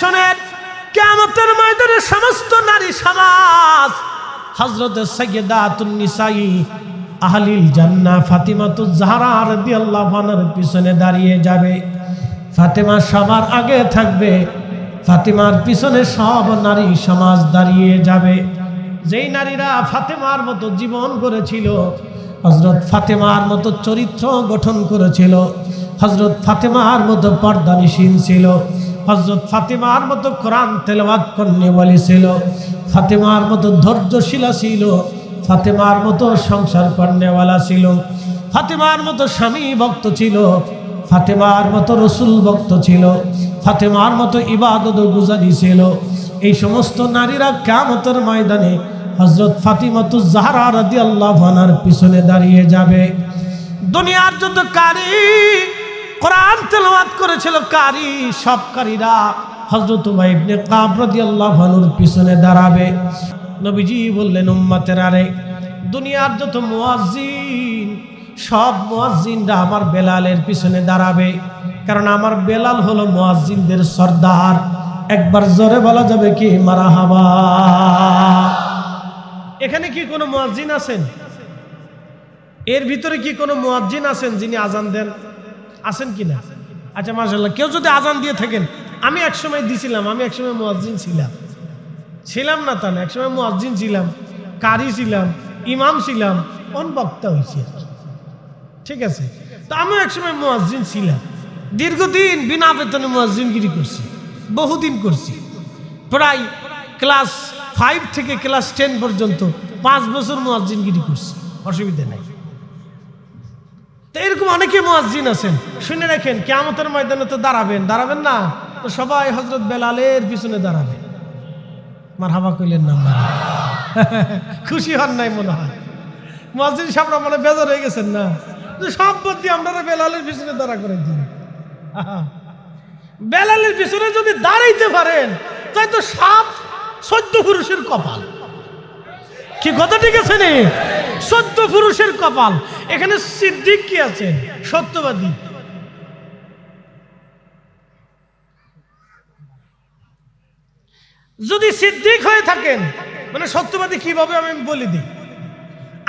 শোনেন, কিয়ামতের ময়দানে সমস্ত নারী সমাজ হযরত সাইয়্যিদাতুন নিসাই আহলিল জান্নাহ ফাতিমাতুজ জাহরা রাদিয়াল্লাহু আনহার পিছনে দাঁড়িয়ে যাবে। ফাতেমা সবার আগে থাকবে, ফাতেমার পিছনে সব নারী সমাজ দাঁড়িয়ে যাবে। যেই নারীরা ফাতেমার মতো জীবন গড়েছিল, হযরত ফাতেমার মতো চরিত্র গঠন করেছিল, হযরত ফাতেমার মতো পর্দানিশীল ছিল, হযরত ফাতেমার মতো কোরআন তেলাওয়াত করনে ওয়ালি ছিল, ফাতেমার মতো ধৈর্যশীলা ছিল, ফাতেমার মতো সংসার করনেওয়ালা ছিল, ফাতেমার মতো স্বামী ভক্ত ছিল, ফাতেমার মতো রসুল ভক্ত ছিল, ফাতেমার মতো ইবাদত গুজারি ছিল। এই সমস্ত নারীরা কিয়ামতের ময়দানে হযরত ফাতিমাতুজ জাহরা রাদিয়াল্লাহু আনহার পিছনে দাঁড়িয়ে যাবে। দুনিয়ার যত কারি কোরআন তেলাওয়াত করেছিল, কারি সব কারীরা হযরত উবাই ইবনে কাব রাদিয়াল্লাহু আনহুর পিছনে দাঁড়াবে। নবীজি বললেন, উম্মতের আরে দুনিয়ার যত মুয়াজ্জিন সব মুয়াজ্জিনরা আমার বেলালের পিছনে দাঁড়াবে, কারণ আমার বেলাল হলো মুয়াজ্জিনদের সর্দার। একবার জোরে বলা যাবে কি মারহাবা? এখানে কি কোনো মুয়াজ্জিন আছেন? এর ভিতরে কি কোনো মুয়াজ্জিন আছেন যিনি আজান দেন? আছেন কি না? আচ্ছা মাশাআল্লাহ। কেউ যদি আজান দিয়ে থাকেন, আমি একসময় দিছিলাম, আমি একসময় মুয়াজ্জিন ছিলাম না তা না, একসময় মুয়াজ্জিন ছিলাম, কারি ছিলাম, ইমাম ছিলাম, কোন বক্তা হয়েছি আর কি, ঠিক আছে। তো আমিও একসময় মুয়াজ্জিন ছিলাম, দীর্ঘদিন বিনা বেতনে মুয়াজ্জিনগিরি করছি, বহুদিন করছি, প্রায় ক্লাস 5 থেকে ক্লাস 10 পর্যন্ত 5 বছর মুয়াজ্জিনগিরি করছি, অসুবিধা নাই। তো এরকম অনেকে মুয়াজ্জিন আছেন, শুনে রাখেন, কিয়ামতের ময়দানে তো দাঁড়াবেন না, তো সবাই হযরত বেলালের পিছনে দাঁড়াবে। মারহাবা কইলেন না? খুশি হন নাই মনে হয়? মুয়াজ্জিন সাহেবরা মনে বেজার হয়ে গেছেন না, যে সব বদি আমরা বেলালের পিছনে দাঁড়া করে দিই। বেলালের পিছনে যদি দাঁড়াইতে পারেন, তাই তো সব 14 পুরুষের কপাল। কি কথা ঠিক আছে নে? 14 পুরুষের কপাল। এখানে সিদ্দিক কি আছে? সত্যবাদী। যদি সিদ্দিক হয়ে থাকেন, মানে সত্যবাদী কিভাবে আমি বলে দিই।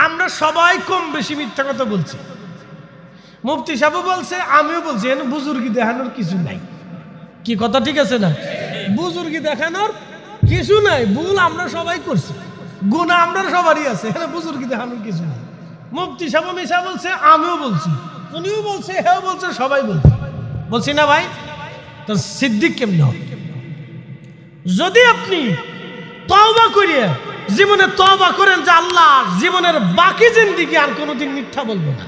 আমরা সবাই কম বেশি মিথ্যা কথা বলছি। মুফতি সাহেব বলছে, আমিও বলছি, এখানে বুজুর্গি দেখানোর কিছু নাই। কি কথা ঠিক আছে না? বুজুর্গি দেখানোর কিছু নাই। ভুল আমরা সবাই করছি, গুনাহ আমরা সবারই আছে, এখানে বুজুর্গি দেখানোর কিছু নাই। মুফতি সাহেব মিশা বলছে, আমিও বলছি, উনিও বলছে, হ্যাঁ বলছে, সবাই বলছে, বলছি না ভাই? তো সিদ্দিক কেমন হবে? যদি আপনি তওবা করিয়ে জীবনে তওবা করেন যে আল্লাহ জীবনের বাকি জিন্দেগি আর কোনোদিন মিথ্যা বলবো না,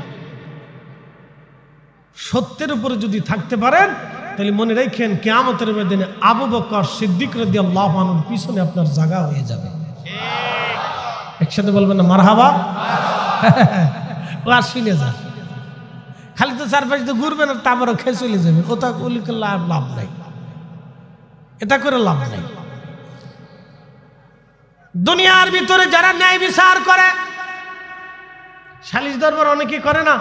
সত্যের উপরে যদি থাকতে পারেন, তাহলে মনে রাখেন কিয়ামতের ময়দানে আবু বকর সিদ্দিক রাদিয়াল্লাহু আনহুর পিছনে আপনার জায়গা হয়ে যাবে। একসাথে বলবেন না মারহাবা? ও আর শুনে যান, খালি তো চারপাশে তো ঘুরবেন আর তারপরে খেয়ে চলে যাবেন। ওটা লাভ নাই, এটা করে লাভ নাই। দুনিয়ার ভিতরে যারা ন্যায় বিচার করে, সালিশ দরবার অনেকে করে না,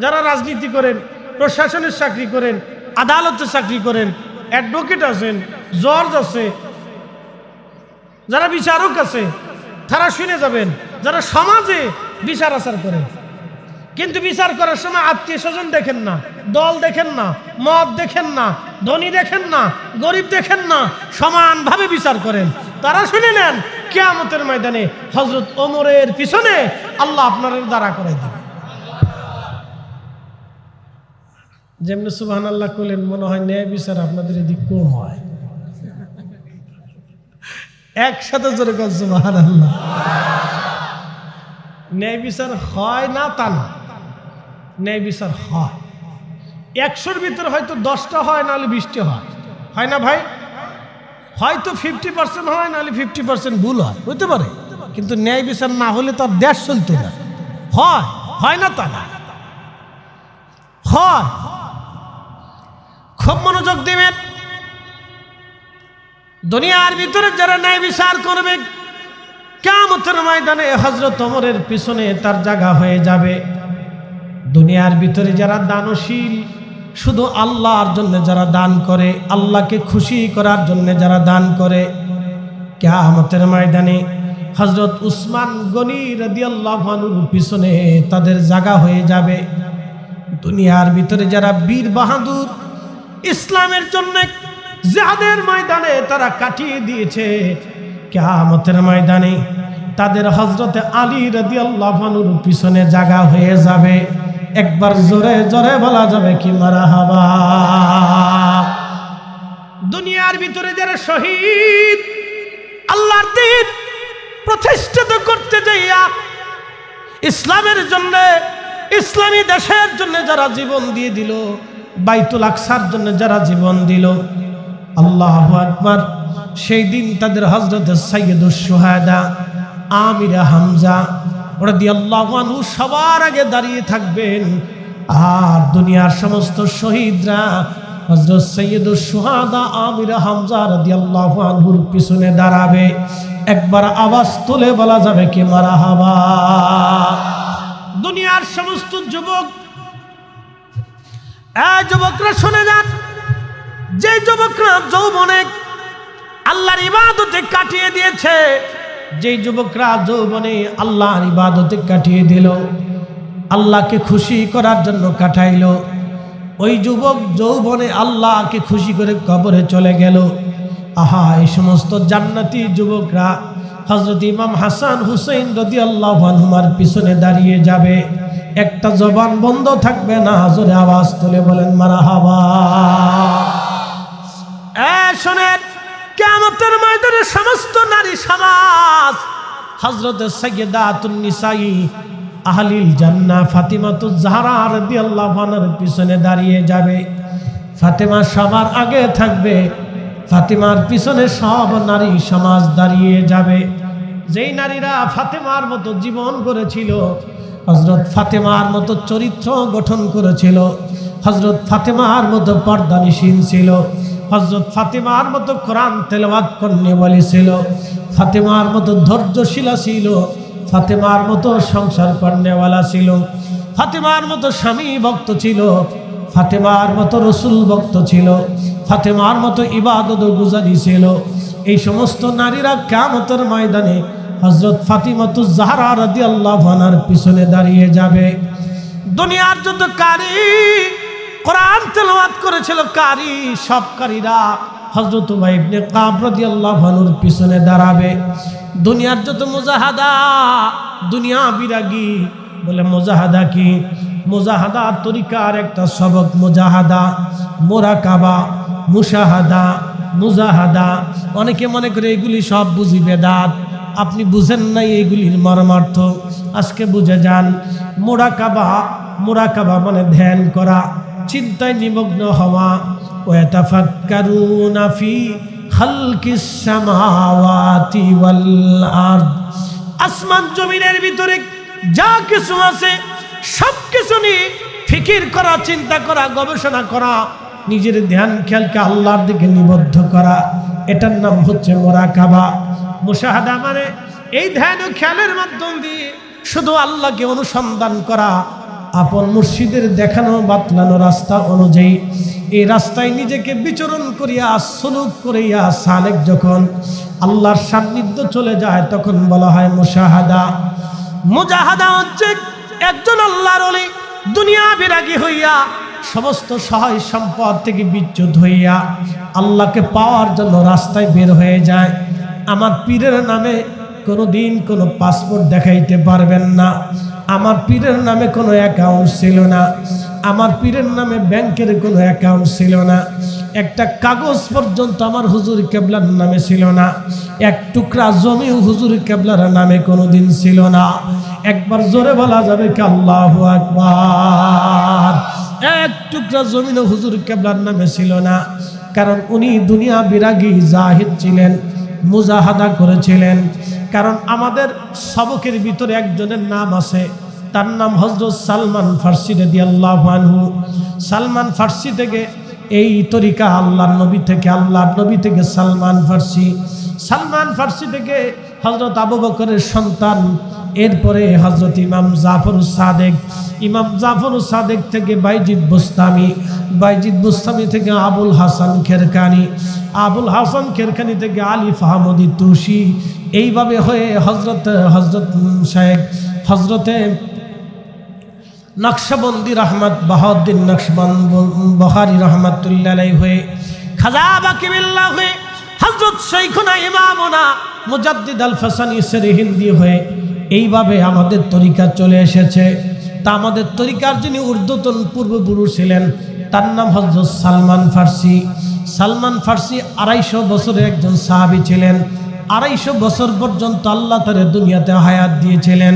যারা রাজনীতি করেন, প্রশাসনের চাকরি করেন, আদালতের চাকরি করেন, অ্যাডভোকেট আছেন, জজ আছে, যারা বিচারক আছে, তারা শুনে যাবেন, যারা সমাজে বিচার আচার করেন, কিন্তু বিচার করার সময় আত্মীয় স্বজন দেখেন না, দল দেখেন না, মত দেখেন না, ধনী দেখেন না, গরিব দেখেন না, সমানভাবে বিচার করেন, তারা শুনে নেন কিয়ামতের ময়দানে হযরত ওমরের পিছনে আল্লাহ আপনাদের দাঁড়া করে দিবে। যেমনি সুবহানাল্লাহ কইলেন, মনে হয় ন্যায় বিচার আপনাদের এদিক কম হয়। একসাথে জোরে কর সুবহানাল্লাহ। ন্যায় বিচার হয় না তা না, ন্যায় বিচার হয়। 100-র ভিতরে হয়তো 10টা হয়, নাহলে 20টা হয়, হয় না ভাই? হয়তো 50% হয়, নাহলে 50% ভুল হয়, হইতে পারে। কিন্তু ন্যায় বিচার না হলে তো আর দেশ চলতো না। হয়, হয় না তা না, হয়। খুব মনোযোগ দিবেন। দুনিয়ার ভিতরে যারা ন্যায় বিচার করবে, কিয়ামতের ময়দানে হযরত ওমরের পিছনে তার জায়গা হয়ে যাবে। দুনিয়ার ভিতরে যারা দানশীল, শুধু আল্লাহর জন্য যারা দান করে, আল্লাহকে খুশি করার জন্য যারা দান করে, কিয়ামতের ময়দানে হযরত উসমান গনি রাদিয়াল্লাহু আনহুর পিছনে তাদের জায়গা হয়ে যাবে। দুনিয়ার ভিতরে যারা বীর বাহাদুর ইসলামের জন্য জিহাদের ময়দানে তারা কাটিয়ে দিয়েছে, কিয়ামতের ময়দানে তাদের হযরতে আলী রাদিয়াল্লাহু আনহুর পিছনে জায়গা হয়ে যাবে। একবার জোরে জোরে বলা যাবে কি মারহাবা। দুনিয়ার ভিতরে যারা শহীদ আল্লাহর দ্বীন প্রতিষ্ঠিত করতে যাইয়া ইসলামের জন্য, ইসলামী দেশের জন্য যারা জীবন দিয়ে দিল, বাইতুল আকসার জন্য যারা জীবন দিল, আল্লাহু আকবার, সেই দিন তাদের হযরতে সাইয়্যিদুশ শুহাদা আমির হামজা রাদিয়াল্লাহু আনহু সবার আগে দাঁড়িয়ে থাকবেন। আর দুনিয়ার সমস্ত শহীদরা হযরত সাইয়্যিদুশ শুহাদা আমির হামজা রাদিয়াল্লাহু আনহুর পিছনে দাঁড়াবে। একবার আওয়াজ তুলে বলা যাবে কি মারহাবা। দুনিয়ার সমস্ত যুবক, যুবকরা শুনে যান, যে যুবকরা যৌবনে আল্লাহর ইবাদতে কাটিয়ে দিয়েছে, যে যুবকরা যৌবনে আল্লাহর ইবাদতে কাটিয়ে দিল, আল্লাহকে খুশি করার জন্য কাটাইল, ওই যুবক যৌবনে আল্লাহকে খুশি করে কবরে চলে গেল। আহা, এই সমস্ত জান্নাতি যুবকরা হযরত ইমাম হাসান হুসাইন রাদিয়াল্লাহু আনহুমার পিছনে দাঁড়িয়ে যাবে। একটা জবান বন্ধ থাকবে না, জোরে আওয়াজ তুলে বলেন মারহাবা। শোনেন, কিয়ামতের ময়দানে সমস্ত নারী সমাজ হযরত সাইয়্যিদাতুন নিসাই আহলিল জান্নাহ ফাতিমাতুজ জাহরা রাদিয়াল্লাহু আনহার পিছনে দাঁড়িয়ে যাবে। ফাতেমা সবার আগে থাকবে, ফাতেমার পিছনে সব নারী সমাজ দাঁড়িয়ে যাবে। যেই নারীরা ফাতেমার মতো জীবন করেছিল, হযরত ফাতেমার মতো চরিত্র গঠন করেছিল, হযরত ফাতেমার মতো পর্দানিশীল ছিল, হযরত ফাতেমার মতো কোরআন তেলাওয়াত করনে ওয়ালি ছিল, ফাতেমার মতো ধৈর্যশীলা ছিল, ফাতেমার মতো সংসার করনেওয়ালা ছিল, ফাতেমার মতো স্বামী ভক্ত ছিল, ফাতেমার মতো রসুল ভক্ত ছিল, ফাতেমার মতো ইবাদত গুজারি ছিল। এই সমস্ত নারীরা কিয়ামতের ময়দানে হযরত ফাতিমাতুজ জাহরা রাদিয়াল্লাহু আনহার পিছনে দাঁড়িয়ে যাবে। দুনিয়ার যত কারি কোরআন তেলাওয়াত করেছিল, কারি সব কারীরা হযরত উবাই ইবনে কাব রাদিয়াল্লাহু আনহুর পিছনে দাঁড়াবে। দুনিয়ার যত মুজাহাদা, দুনিয়া বিরাগী বলে মুজাহাদা কি? মুজাহাদা তরিকার একটা সবক, মুজাহাদা, মুরাকাবা, মুশাহাদা, মুজাহাদা। অনেকে মনে করে এগুলি সব বুঝি বেদাত। আপনি বুঝেন নাই এইগুলির মর্মার্থ, আজকে বুঝে যান। মুরাকাবা, মুরাকাবা মানে ধ্যান করা, চিন্তায় নিমগ্ন হওয়া। ওয়াতাফাক্কারুনা ফি খালকিস সামাওয়াতি ওয়াল আরদ, আসমান জমিনের ভিতরে যা কিছু আছে সব কিছু নিয়ে ফিকির করা, চিন্তা করা, গবেষণা করা, নিজের ধ্যান খেয়ালকে আল্লাহর দিকে নিবদ্ধ করা, এটার নাম হচ্ছে মুরাকাবা। মুশাহাদা মানে এই ধ্যান ও খেয়ালের মাধ্যম দিয়ে শুধু আল্লাহকে অনুসন্ধান করা, আপন মুর্শিদের দেখানো বাতলানো রাস্তা অনুযায়ী এই রাস্তায় নিজেকে বিচরণ করিয়া সুলুক করিয়া সালেক যখন আল্লাহর সান্নিধ্য চলে যায় তখন বলা হয় মুশাহাদা। মুজাহাদা হচ্ছে একজন আল্লাহর ওলি দুনিয়া বিরাগী হইয়া সমস্ত সহায় সম্পদ থেকে বিচ্যুত হইয়া আল্লাহকে পাওয়ার জন্য রাস্তায় বের হয়ে যায়। আমার পীরের নামে কোনোদিন কোনো পাসপোর্ট দেখাইতে পারবেন না, আমার পীরের নামে কোনো অ্যাকাউন্ট ছিল না, আমার পীরের নামে ব্যাংকের কোনো অ্যাকাউন্ট ছিল না, একটা কাগজ পর্যন্ত আমার হুজুর কেবলার নামে ছিল না, এক টুকরা জমিও হুজুর কেবলার নামে কোনোদিন ছিল না। একবার জোরে বলা যাবে কি আল্লাহু আকবার। এক টুকরা জমিও হুজুর কেবলার নামে ছিল না, কারণ উনি দুনিয়া বিরাগী জাহিদ ছিলেন, মুজাহাদা করেছিলেন। কারণ আমাদের সবকের ভিতরে একজনের নাম আছে, তার নাম হযরত সালমান ফার্সি রাদিয়াল্লাহু আনহু। সালমান ফার্সি থেকে এই তরিকা আল্লাহর নবী থেকে, আল্লাহর নবী থেকে সালমান ফার্সি, সালমান ফার্সি থেকে হযরত আবু বকরের সন্তান এরপরে হযরত ইমাম জাফর সাদেক থেকে বাইজিদ বুস্তামি থেকে আবুল হাসান খেরকানি থেকে আলী ফাহমদি তুষি, এইভাবে হয়ে হজরতে নকশবন্দি বাহাউদ্দিন বুখারী রহমাতুল্লাহ আলাইহি হয়ে খাজা বাকিবিল্লাহ হয়ে হযরত শাইখুনা ইমামুনা মুজাদ্দিদ আল ফাসানি সেরহিন্দি হয়ে এইভাবে আমাদের তরিকা চলে এসেছে। তা আমাদের তরিকার যিনি ঊর্ধ্বতন পূর্বপুরুষ ছিলেন তার নাম হযরত সালমান ফার্সি 250 বছরের একজন সাহাবী ছিলেন। 250 বছর পর্যন্ত আল্লাহ তার দুনিয়াতে হায়াত দিয়েছিলেন।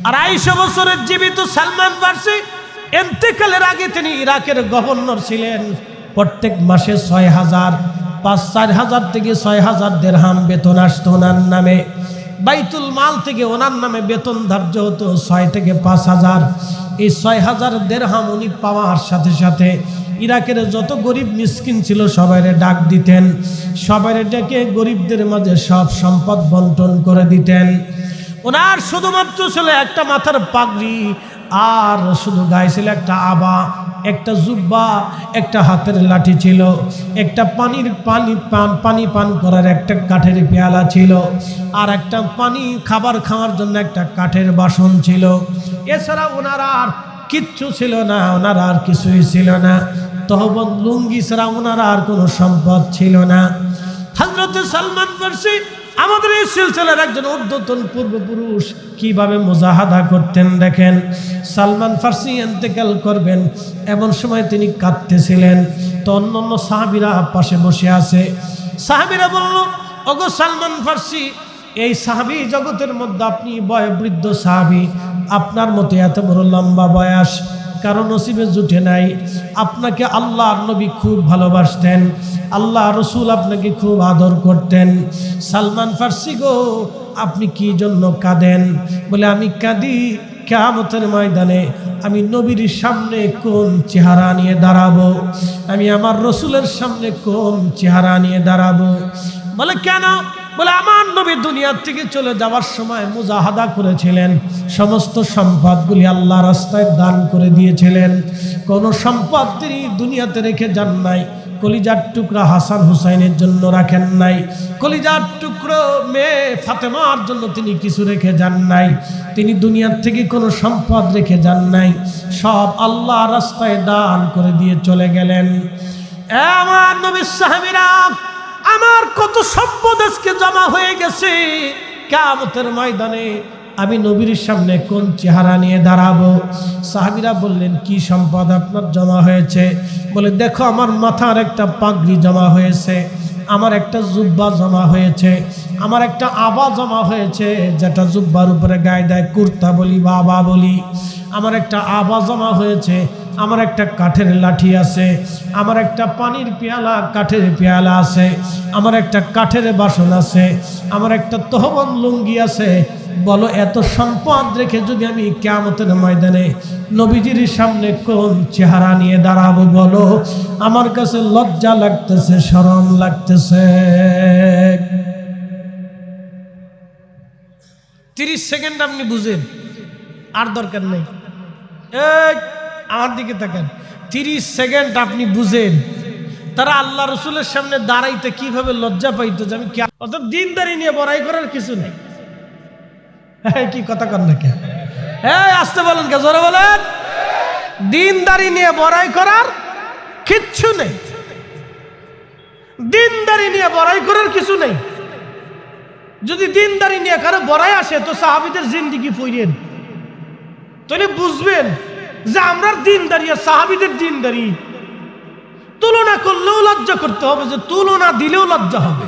250 বছরের জীবিত সালমান ফার্সি ইন্তেকালের আগে তিনি ইরাকের গভর্নর ছিলেন। প্রত্যেক মাসে 4,000 থেকে 6,000 দিরহাম বেতন আসতো ওনার নামে। বাইতুল মাল থেকে ওনার নামে বেতন ধার্য হতো 6 থেকে 5,000। এই 6,000 দিরহাম উনি পাওয়ার সাথে সাথে ইরাকের যত গরিব মিসকিন ছিল সবাইরে ডাক দিতেন, সবাইরে ডেকে গরিবদের মাঝে সব সম্পদ বন্টন করে দিতেন। ওনার শুধুমাত্র ছিল একটা মাথার পাগড়ি, আর শুধু গায়ে ছিল একটা আবা, একটা জুব্বা, একটা হাতের লাঠি ছিল, একটা পানি পান করার একটা কাঠের পেয়ালা ছিল, আর একটা খাবার খাওয়ার জন্য একটা কাঠের বাসন ছিল। এছাড়া ওনার আর কিচ্ছু ছিল না, ওনার আর কিছুই ছিল না। তহবত লুঙ্গি ছাড়া ওনার আর কোনো সম্পদ ছিল না। হযরত সালমান ফার্সি আমাদের এই সিলসিলার একজন ঊর্ধ্বতন পূর্বপুরুষ কিভাবে মুজাহাদা করতেন দেখেন। সালমান ফার্সি ইন্তেকাল করবেন, এমন সময় তিনি কাঁদতেছিলেন। তো অন্যান্য সাহাবীরা পাশে বসে আছে। সাহাবীরা বলল, ওগো সালমান ফার্সি, এই সাহাবী জগতের মধ্যে আপনি বয়োবৃদ্ধ সাহাবী, আপনার মতো এত বড় লম্বা বয়স কারো নসিবে জুটে নাই। আপনাকে আল্লাহর নবী খুব ভালোবাসতেন, আল্লাহ রসুল আপনাকে খুব আদর করতেন। সালমান ফার্সি গো, আপনি কি জন্য কাঁদেন? বলে, আমি কাঁদি কিয়ামতের ময়দানে আমি নবীর সামনে কোন চেহারা নিয়ে দাঁড়াবো, আমি আমার রসুলের সামনে কোন চেহারা নিয়ে দাঁড়াবো। বলে, কেন? বলে, আমার নবী দুনিয়ার থেকে চলে যাওয়ার সময় মুজাহাদা করেছিলেন, সমস্ত সম্পদগুলি আল্লাহ রাস্তায় দান করে দিয়েছিলেন। কোনো সম্পদ তিনি দুনিয়াতে রেখে যান নাই। কলিজার টুকরা হাসান হুসাইনের জন্য রাখেন নাই, কলিজার টুকরো মেয়ে ফাতেমার জন্য তিনি কিছু রেখে যান নাই। তিনি দুনিয়ার থেকে কোনো সম্পদ রেখে যান নাই, সব আল্লাহ রাস্তায় দান করে দিয়ে চলে গেলেন। আমার নবীর সাহাবীরা, আমার কত সম্পদ আজকে জমা হয়ে গেছে, কিয়ামতের ময়দানে আমি নবীর সামনে কোন চেহারা নিয়ে দাঁড়াবো? সাহাবীরা বললেন, কি সম্পদ আপনার জমা হয়েছে? বলে, দেখো, আমার মাথার একটা পাগড়ি জমা হয়েছে, আমার একটা জুব্বা জমা হয়েছে, আমার একটা আবা জমা হয়েছে, যেটা জুব্বার উপরে গায়ে দেয়, কুর্তা বলি বা আবা বলি। আমার একটা আবা জমা হয়েছে, আমার একটা কাঠের লাঠি আছে, আমার একটা পানির পেয়ালা কাঠের পেয়ালা আছে, আমার একটা কাঠের বাসন আছে, আমার একটা তহবন লুঙ্গি আছে। বলো, এত সম্পদ রেখে যদি আমি কিয়ামতের ময়দানে নবীজির সামনে কোন চেহারা নিয়ে দাঁড়াবো? বলো, আমার কাছে লজ্জা লাগতেছে, শরম লাগতেছে। 30 সেকেন্ড আপনি বুঝেন, আর দরকার নেই। আমার দিকে তাকান, 30 সেকেন্ড আপনি বুঝেন তারা আল্লাহ রসুলের সামনে দাঁড়াইতে কিভাবে লজ্জা পাইতো যে আমি অর্থাৎ দিনদারি নিয়ে বড়াই করার কিছু নেই। কি কথা কন না কে? আসতে বলেন কে? জোরে বলেন। দিনদারি নিয়ে বড়াই করার কিচ্ছু নেই, দিনদারি নিয়ে বড়াই করার কিছু নেই। যদি দিনদারি নিয়ে কারো বড়াই আসে তো সাহাবীদের জিন্দেগি পড়েন, তাহলে বুঝবেন যে আমরা দিনদারি আর সাহাবীদের দিনদারি তুলনা করলেও লজ্জা করতে হবে, যে তুলনা দিলেও লজ্জা হবে।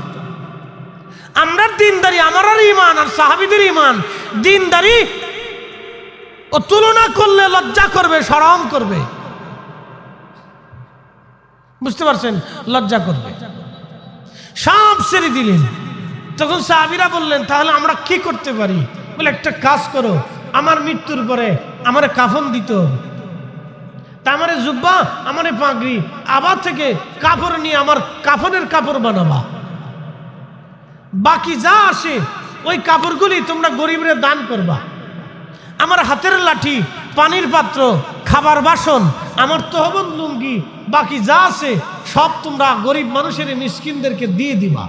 আমরা দিনদারি, আমার ইমান আর সাহাবীদের ইমান, দিনদারি ও তুলনা করলে লজ্জা করবে, শরম করবে। বুঝতে পারছেন? লজ্জা করবে। সব ছেড়ে দিলেন। তখন সাহাবীরা বললেন, তাহলে আমরা কি করতে পারি? বলে, একটা কাজ করো, আমার মৃত্যুর পরে আমারে কাফন দিতে হবে। তা আমারে জুব্বা, আমারে পাগড়ি, আবার থেকে কাপড় নিয়ে আমার কাফনের কাপড় বানাবা। বাকি যা আসে ওই কাপড়গুলি তোমরা গরিবরে দান করবা। আমার হাতের লাঠি, পানির পাত্র, খাবার বাসন, আমার তহবিল লুঙ্গি, বাকি যা আছে সব তোমরা গরিব মানুষের মিসকিনদেরকে দিয়ে দিবা।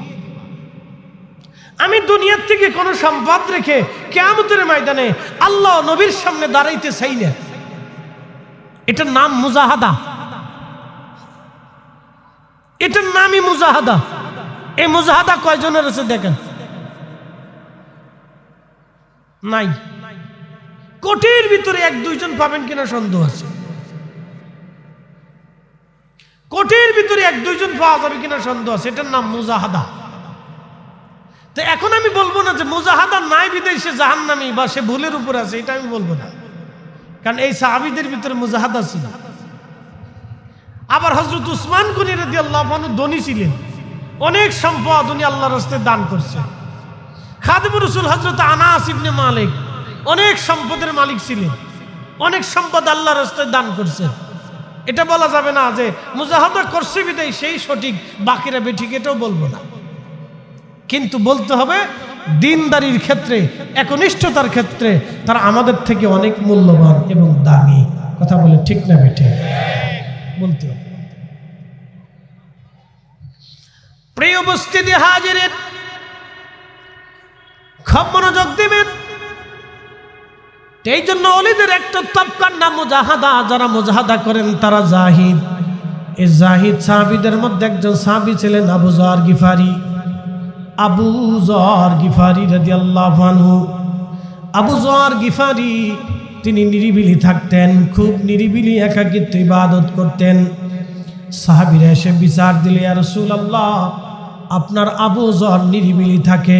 আমি দুনিয়ার থেকে কোনো সম্পদ রেখে কিয়ামতের ময়দানে আল্লাহ নবীর সামনে দাঁড়াইতে চাই না। এটার নাম মুজাহাদা, এটার নামই মুজাহাদা। এই মুজাহাদা কয়জনের আছে দেখেন? নাই। কোটির ভিতরে এক দুইজন পাবেন কিনা সন্দেহ আছে। কোটির ভিতরে এক দুইজন পাওয়া যাবে কিনা সন্দেহ আছে। এটার নাম মুজাহাদা। তো এখন আমি বলবো না যে মুজাহাদা নাই বিদেশে সে জাহান্নামী বা সে ভুলের উপর আছে, এটা আমি বলবো না, কারণ এই সাহাবীদের ভিতরে মুজাহাদা ছিল। আবার হযরত উসমান গনি রাদিয়াল্লাহু আনহু ধনী ছিলেন, অনেক সম্পদ উনি আল্লাহর রাস্তায় দান করছেন। খাদিমুর রাসূল হযরত আনাস ইবনে মালিক অনেক সম্পদের মালিক ছিলেন, অনেক সম্পদ আল্লাহর রাস্তায় দান করছেন। এটা বলা যাবে না যে মুজাহাদা করছে বিদায় সেই সঠিক, বাকিরা বেঠিক, এটাও বলবো না। কিন্তু বলতে হবে দিনদারির ক্ষেত্রে, একনিষ্ঠতার ক্ষেত্রে তারা আমাদের থেকে অনেক মূল্যবান এবং দামি। কথা বলে ঠিক না বেঠে? বলতে হবে। প্রিয় উপস্থিতি হাজিরের, খুব মনোযোগ দিবেন। এই জন্য ওলিদের একটা তবকার নাম মুজাহাদা। যারা মুজাহাদা করেন তারা জাহিদ। এই জাহিদ সাহাবীদের মধ্যে একজন সাহাবী ছিলেন আবু যর গিফারি। আবু যর গিফারি রাদিয়াল্লাহু আনহু। আবু যর গিফারি তিনি নিরিবিলি থাকতেন, খুব নিরিবিলি একাকিত্ব ইবাদত করতেন। সাহাবীরা এসে বিচার দিলে, ইয়া রাসূলুল্লাহ, আপনার আবু যর নিরিবিলি থাকে,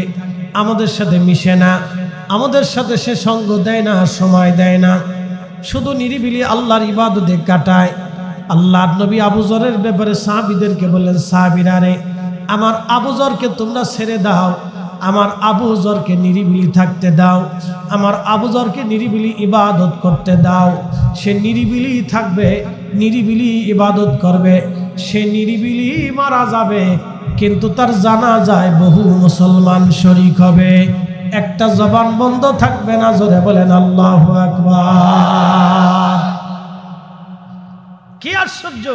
আমাদের সাথে মিশে না, আমাদের সাথে সে সঙ্গ দেয় না, সময় দেয় না, শুধু নিরিবিলি আল্লাহর ইবাদতে কাটায়। আল্লাহর নবী আবু যরের ব্যাপারে সাহাবীদেরকে বললেন, সাহাবীরা রে, আমার আবু যরকে তোমরা ছেড়ে দাও, আমার আবু যরকে নিরিবিলি থাকতে দাও, আমার আবু যরকে নিরিবিলি ইবাদত করতে দাও। সে নিরিবিলি থাকবে, নিরিবিলি ইবাদত করবে, সে নিরিবিলি মারা যাবে, কিন্তু তার জানাজায় বহু মুসলমান শরীক হবে, একটা জবান বন্ধ থাকবে না। জোরে বলেন আল্লাহু আকবার। কি আশ্চর্য!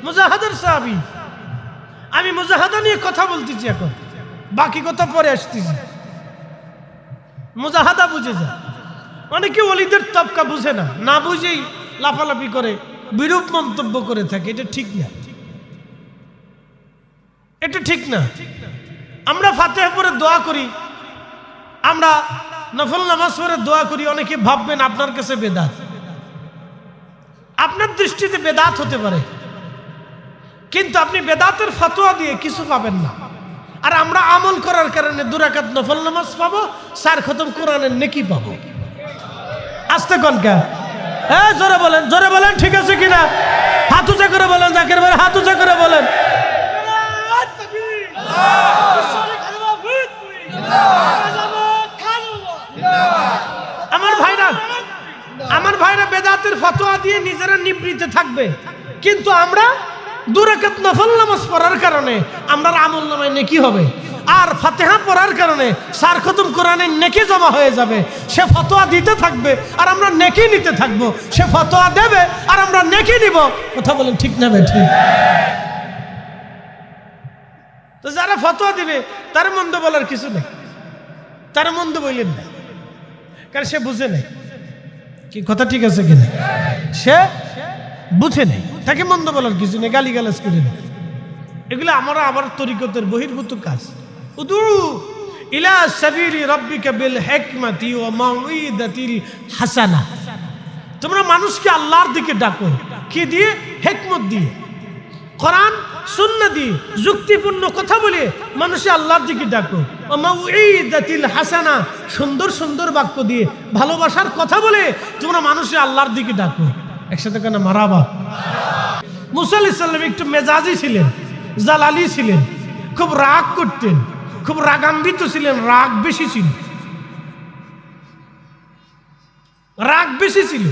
মুজাহাদার সাহাবী। আমি মুজাহাদা নিয়ে কথা বলতেছি, এখন বাকি কথা পরে আসতেছি। মুজাহাদা বুঝে যায়। অনেকে ওলিদের তবকা বুঝে না, না বুঝেই লাফালাফি করে, বিরূপ মন্তব্য করে থাকে। এটা ঠিক না, এটা ঠিক না। আমরা ফাতিহা পড়ে দোয়া করি, আমরা নফল নামাজ পড়ে দোয়া করি, অনেকে ভাববেন আপনার কাছে বেদাত। আপনার দৃষ্টিতে বেদাত হতে পারে, কিন্তু আপনি বেদাতের ফতোয়া দিয়ে কিছু পাবেন না। আর আমরা আমল করার কারণে 2 রাকাত নফল নামাজ পাবো, 4 খতম কোরআনের নেকি পাবো। আস্তে কনকা, জোরে বলেন, জোরে বলেন, ঠিক আছে কিনা? হাত উঁচা করে বলেন, জাকির ভাই হাত উঁচা করে বলেন। আমার ভাইরা বেদাতের ফতোয়া দিয়ে নিজেরা নিবৃত্তে থাকবে, কিন্তু আমরা 2 রাকাত নফল নামাজ পড়ার কারণে আমরা আমল নামায় নেকি হবে, আর ফাতিহা পড়ার কারণে 4 খতম কোরআনের নেকি জমা হয়ে যাবে। সে ফতোয়া দিতে থাকবে আর আমরা নেকি নিতে থাকবো, সে ফতোয়া দেবে আর আমরা নেকি নিব। কথা বলেন ঠিক না বেঠিক? তো যারা ফতোয়া দিবে তার মন্দ বলার কিছু নেই, তার মন্দ বললেন না, কারণ সে বুঝে নেই। কি কথা ঠিক আছে কিনা? সে বুঝে নেই, তাকে মন্দ বলার কিছু নেই, গালিগালাজ করে নেই। এগুলো আমরা আবার তরিকতের বহির্ভূত কাজ। উদু ইলা সাবিলি রাব্বিকা বিল হিকমাতি ওয়া মাউইদাতিল হাসানা। তোমরা মানুষকে আল্লাহর দিকে ডাকো, কি দিয়ে? হিকমত দিয়ে, কোরআন সুন্নাহ দিয়ে, যুক্তিপূর্ণ কথা বলে মানুষকে আল্লাহর দিকে ডাকো। ওয়া মাউইদাতিল হাসানা, সুন্দর সুন্দর বাক্য দিয়ে, ভালোবাসার কথা বলে তোমরা মানুষকে আল্লাহর দিকে ডাকো। একসাথে কেন মারাবা? মুসা আলাইহিস সালাম একটু মেজাজি ছিলেন, জালালি ছিলেন, খুব রাগ করতেন, খুব রাগান্বিত ছিলেন, রাগ বেশি ছিল, রাগ বেশি ছিল।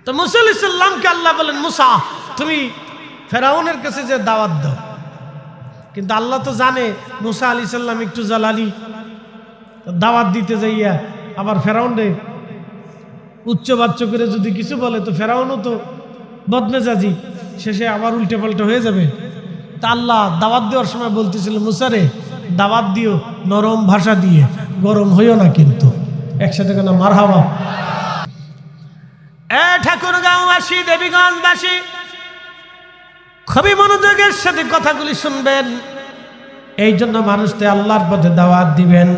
তো মুসা আলাইহিস সালামকে আল্লাহ বলেন, মুসা তুমি ফেরাউনের কাছে যে দাওয়াত দাও। কিন্তু আল্লাহ তো জানে মুসা আলাইহিস সালাম একটু জালালি, দাওয়াত দিতে যাইয়া আবার ফেরাউনরে উচ্চ বাচ্চ করে যদি কিছু বলে তো ফেরাউনও তো বদমেজাজি, শেষে আবার উল্টে পাল্টে হয়ে যাবে। তা আল্লাহ দাওয়াত দেওয়ার সময় বলতেছিল, মুসারে দাওয়াত দিও নরম ভাষা দিয়ে, গরম হইও না কিন্তু। একসাথে কেন মারহাবা। ঠাকুরগাঁওবাসী, দেবীগঞ্জবাসী, খুবই মনোযোগের সাথে কথাগুলি শুনবেন। এই জন্য মানুষকে আল্লাহর পথে দাওয়াত দিবেন।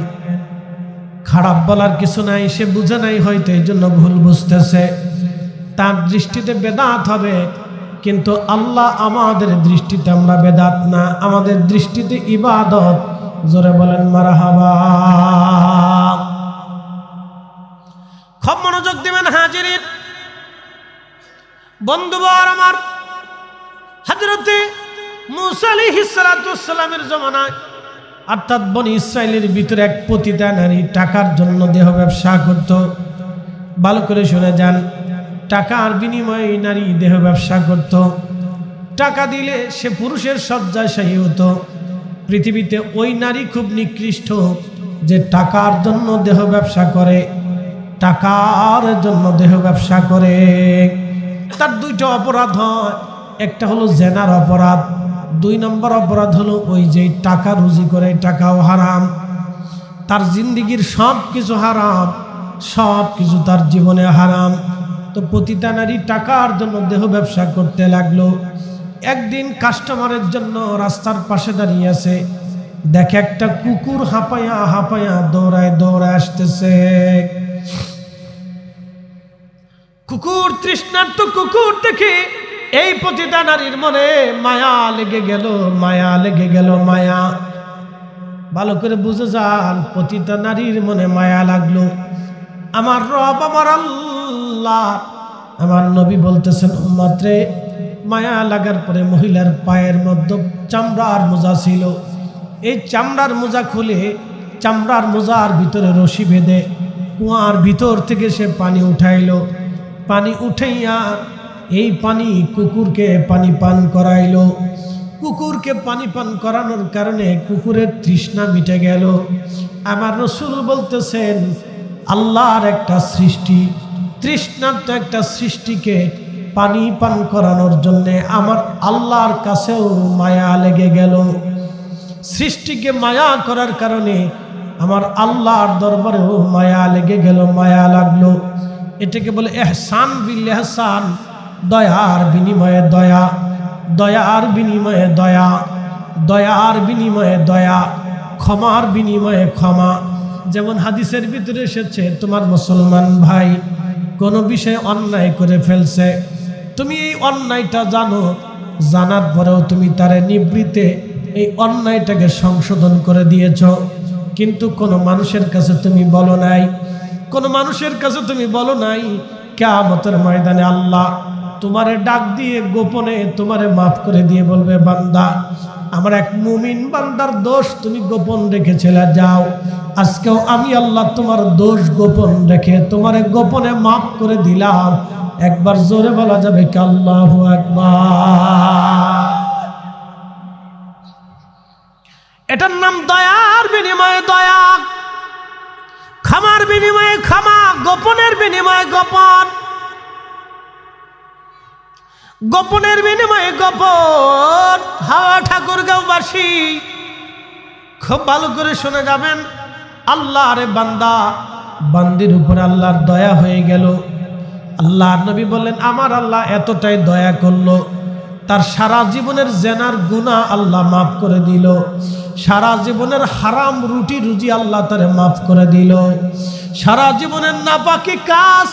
খারাপ বলার কিছু নাই, সে বুঝে নাই হয়তো, এই জন্য ভুল বুঝতেছে, তার দৃষ্টিতে বেদাত হবে। কিন্তু আল্লাহ আমাদের দৃষ্টিতে আমরা বেদাত না, আমাদের দৃষ্টিতে ইবাদত। জোরে বলেন মারহাবা। খুব মনোযোগ দিবেন হাজিরিন বন্ধুবর আমার। হযরতে মূসা আলাইহিস সালামের জমানায় অর্থাৎ বনি ইসরাইলের ভিতরে এক পতিতা নারী টাকার জন্য দেহ ব্যবসা করত। ভালো করে শুনে যান, টাকার বিনিময়ে এই নারী দেহ ব্যবসা করত। টাকা দিলে সে পুরুষের শয্যাশায়ী হতো। পৃথিবীতে ওই নারী খুব নিকৃষ্ট যে টাকার জন্য দেহ ব্যবসা করে, টাকার জন্য দেহ ব্যবসা করে। তার দুইটা অপরাধ হয়, একটা হলো জেনার অপরাধ, 2 নম্বর অপরাধ হলো ওই যে টাকা রুজি করে, টাকাও হারাম। তার জিন্দিগির সব কিছু হারাম, সব কিছু তার জীবনে হারাম। তো পতিতা নারী টাকার জন্য দেহ ব্যবসা করতে লাগলো। একদিন কাস্টমারের জন্য রাস্তার পাশে দাঁড়িয়ে আছে, দেখে একটা কুকুর হাঁপায়া হাঁপায়া দৌড়ায় দৌড়ায় আসতেছে। কুকুর, তৃষ্ণার্ত কুকুর দেখে এই পতিতা নারীর মনে মায়া লেগে গেল, মায়া লেগে গেল, মায়া। ভালো করে বুঝে যান, পতিতা নারীর মনে মায়া লাগলো। আমার রব, আমার আল্লাহ, আমার নবী বলতেছেন, উম্মত রে, মায়া লাগার পরে মহিলার পায়ের মধ্যে চামড়ার মোজা ছিল। এই চামড়ার মোজা খুলে চামড়ার মোজার ভিতরে রশি বেঁধে কুয়ার ভিতর থেকে সে পানি উঠাইল। পানি উঠাইয়া এই পানি কুকুরকে পানি পান করাইল। কুকুরকে পানি পান করানোর কারণে কুকুরের তৃষ্ণা মিটে গেল। আমার রাসূল বলতেছেন, আল্লাহর একটা সৃষ্টি, তৃষ্ণার্ত একটা সৃষ্টিকে পানি পান করানোর জন্যে আমার আল্লাহর কাছেও মায়া লেগে গেল। সৃষ্টিকে মায়া করার কারণে আমার আল্লাহর দরবারেও মায়া লেগে গেল, মায়া লাগলো। এটাকে বলে এহসান বিল এহসান, দয়ার বিনিময়ে দয়া, দয়ার বিনিময়ে দয়া, দয়ার বিনিময়ে দয়া, ক্ষমার বিনিময়ে ক্ষমা। যেমন হাদিসের ভিতরে এসেছে, তোমার মুসলমান ভাই কোনো বিষয়ে অন্যায় করে ফেলছে, তুমি এই অন্যায়টা জানো, জানার পরেও তুমি তারে নিবৃত্তে এই অন্যায়টাকে সংশোধন করে দিয়েছ। কিন্তু কোনো মানুষের কাছে তুমি বলো নাই, কোনো মানুষের কাছে তুমি বলো নাই। কিয়ামতের ময়দানে আল্লাহ তোমারে ডাক দিয়ে গোপনে তোমারে মাফ করে দিয়ে বলবে, বান্দা, আমার এক মুমিন বান্দার দোষ তুমি গোপন রেখেছিলে, যাও, আজকেও আমি আল্লাহ তোমার দোষ গোপন রেখে তোমারে গোপনে মাফ করে দিলাম। একবার জোরে বলা যাবে কি আল্লাহু আকবার। এটার নাম দয়ার বিনিময়ে দয়া, ক্ষমার বিনিময়ে ক্ষমা, গোপনের বিনিময়ে গোপন, গোপনের বিনিময়ে গোপন। হাওয়া ঠাকুরগাঁওবাসী খুব ভালো করে শুনে যাবেন, আল্লাহর বান্দা বান্দির উপরে আল্লাহর দয়া হয়ে গেল। আল্লাহর নবী বললেন, আমার আল্লাহ এতটাই দয়া করলো, তার সারা জীবনের জেনার গুনাহ আল্লাহ মাফ করে দিল, সারা জীবনের হারাম রুটি রুজি আল্লাহ তারে মাফ করে দিল, সারা জীবনের নাপাকি কাজ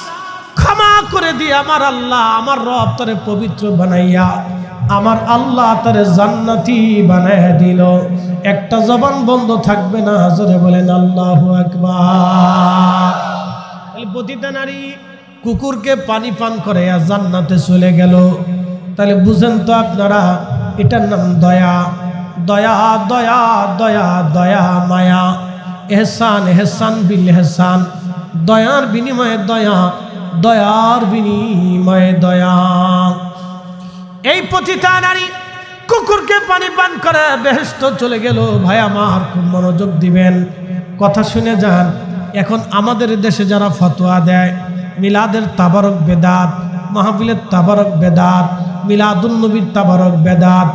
ক্ষমা করে দিয়ে আমার আল্লাহ, আমার রব তারে পবিত্র বানাইয়া আমার আল্লাহ তারে জান্নাতি বানাইয়া দিল। একটা জবান বন্ধ থাকবে না, জোরে বলেন আল্লাহু আকবার। তাহলে পতিতা নারী কুকুরকে পানি পান করে জান্নাতে চলে গেল। তাহলে বুঝেন তো আপনারা, এটার নাম দয়া। দয়া দয়া দয়া দয়া, মায়া, এহসান এহসান বিল এহসান, দয়ার বিনিময়ে দয়া, দয়ার বিনিময়ে দয়া। এই পতিতা নারী কুকুরকে পানি পান করে বেহেশত চলে গেল। ভাই আমার, খুব মনোযোগ দিবেন। কথা শুনে যান। এখন আমাদের দেশে যারা ফতোয়া দেয় মিলাদের তাবারক বেদাত, মাহফিলের তাবারক বেদাত, মিলাদুন নবীর তাবারক বেদাত,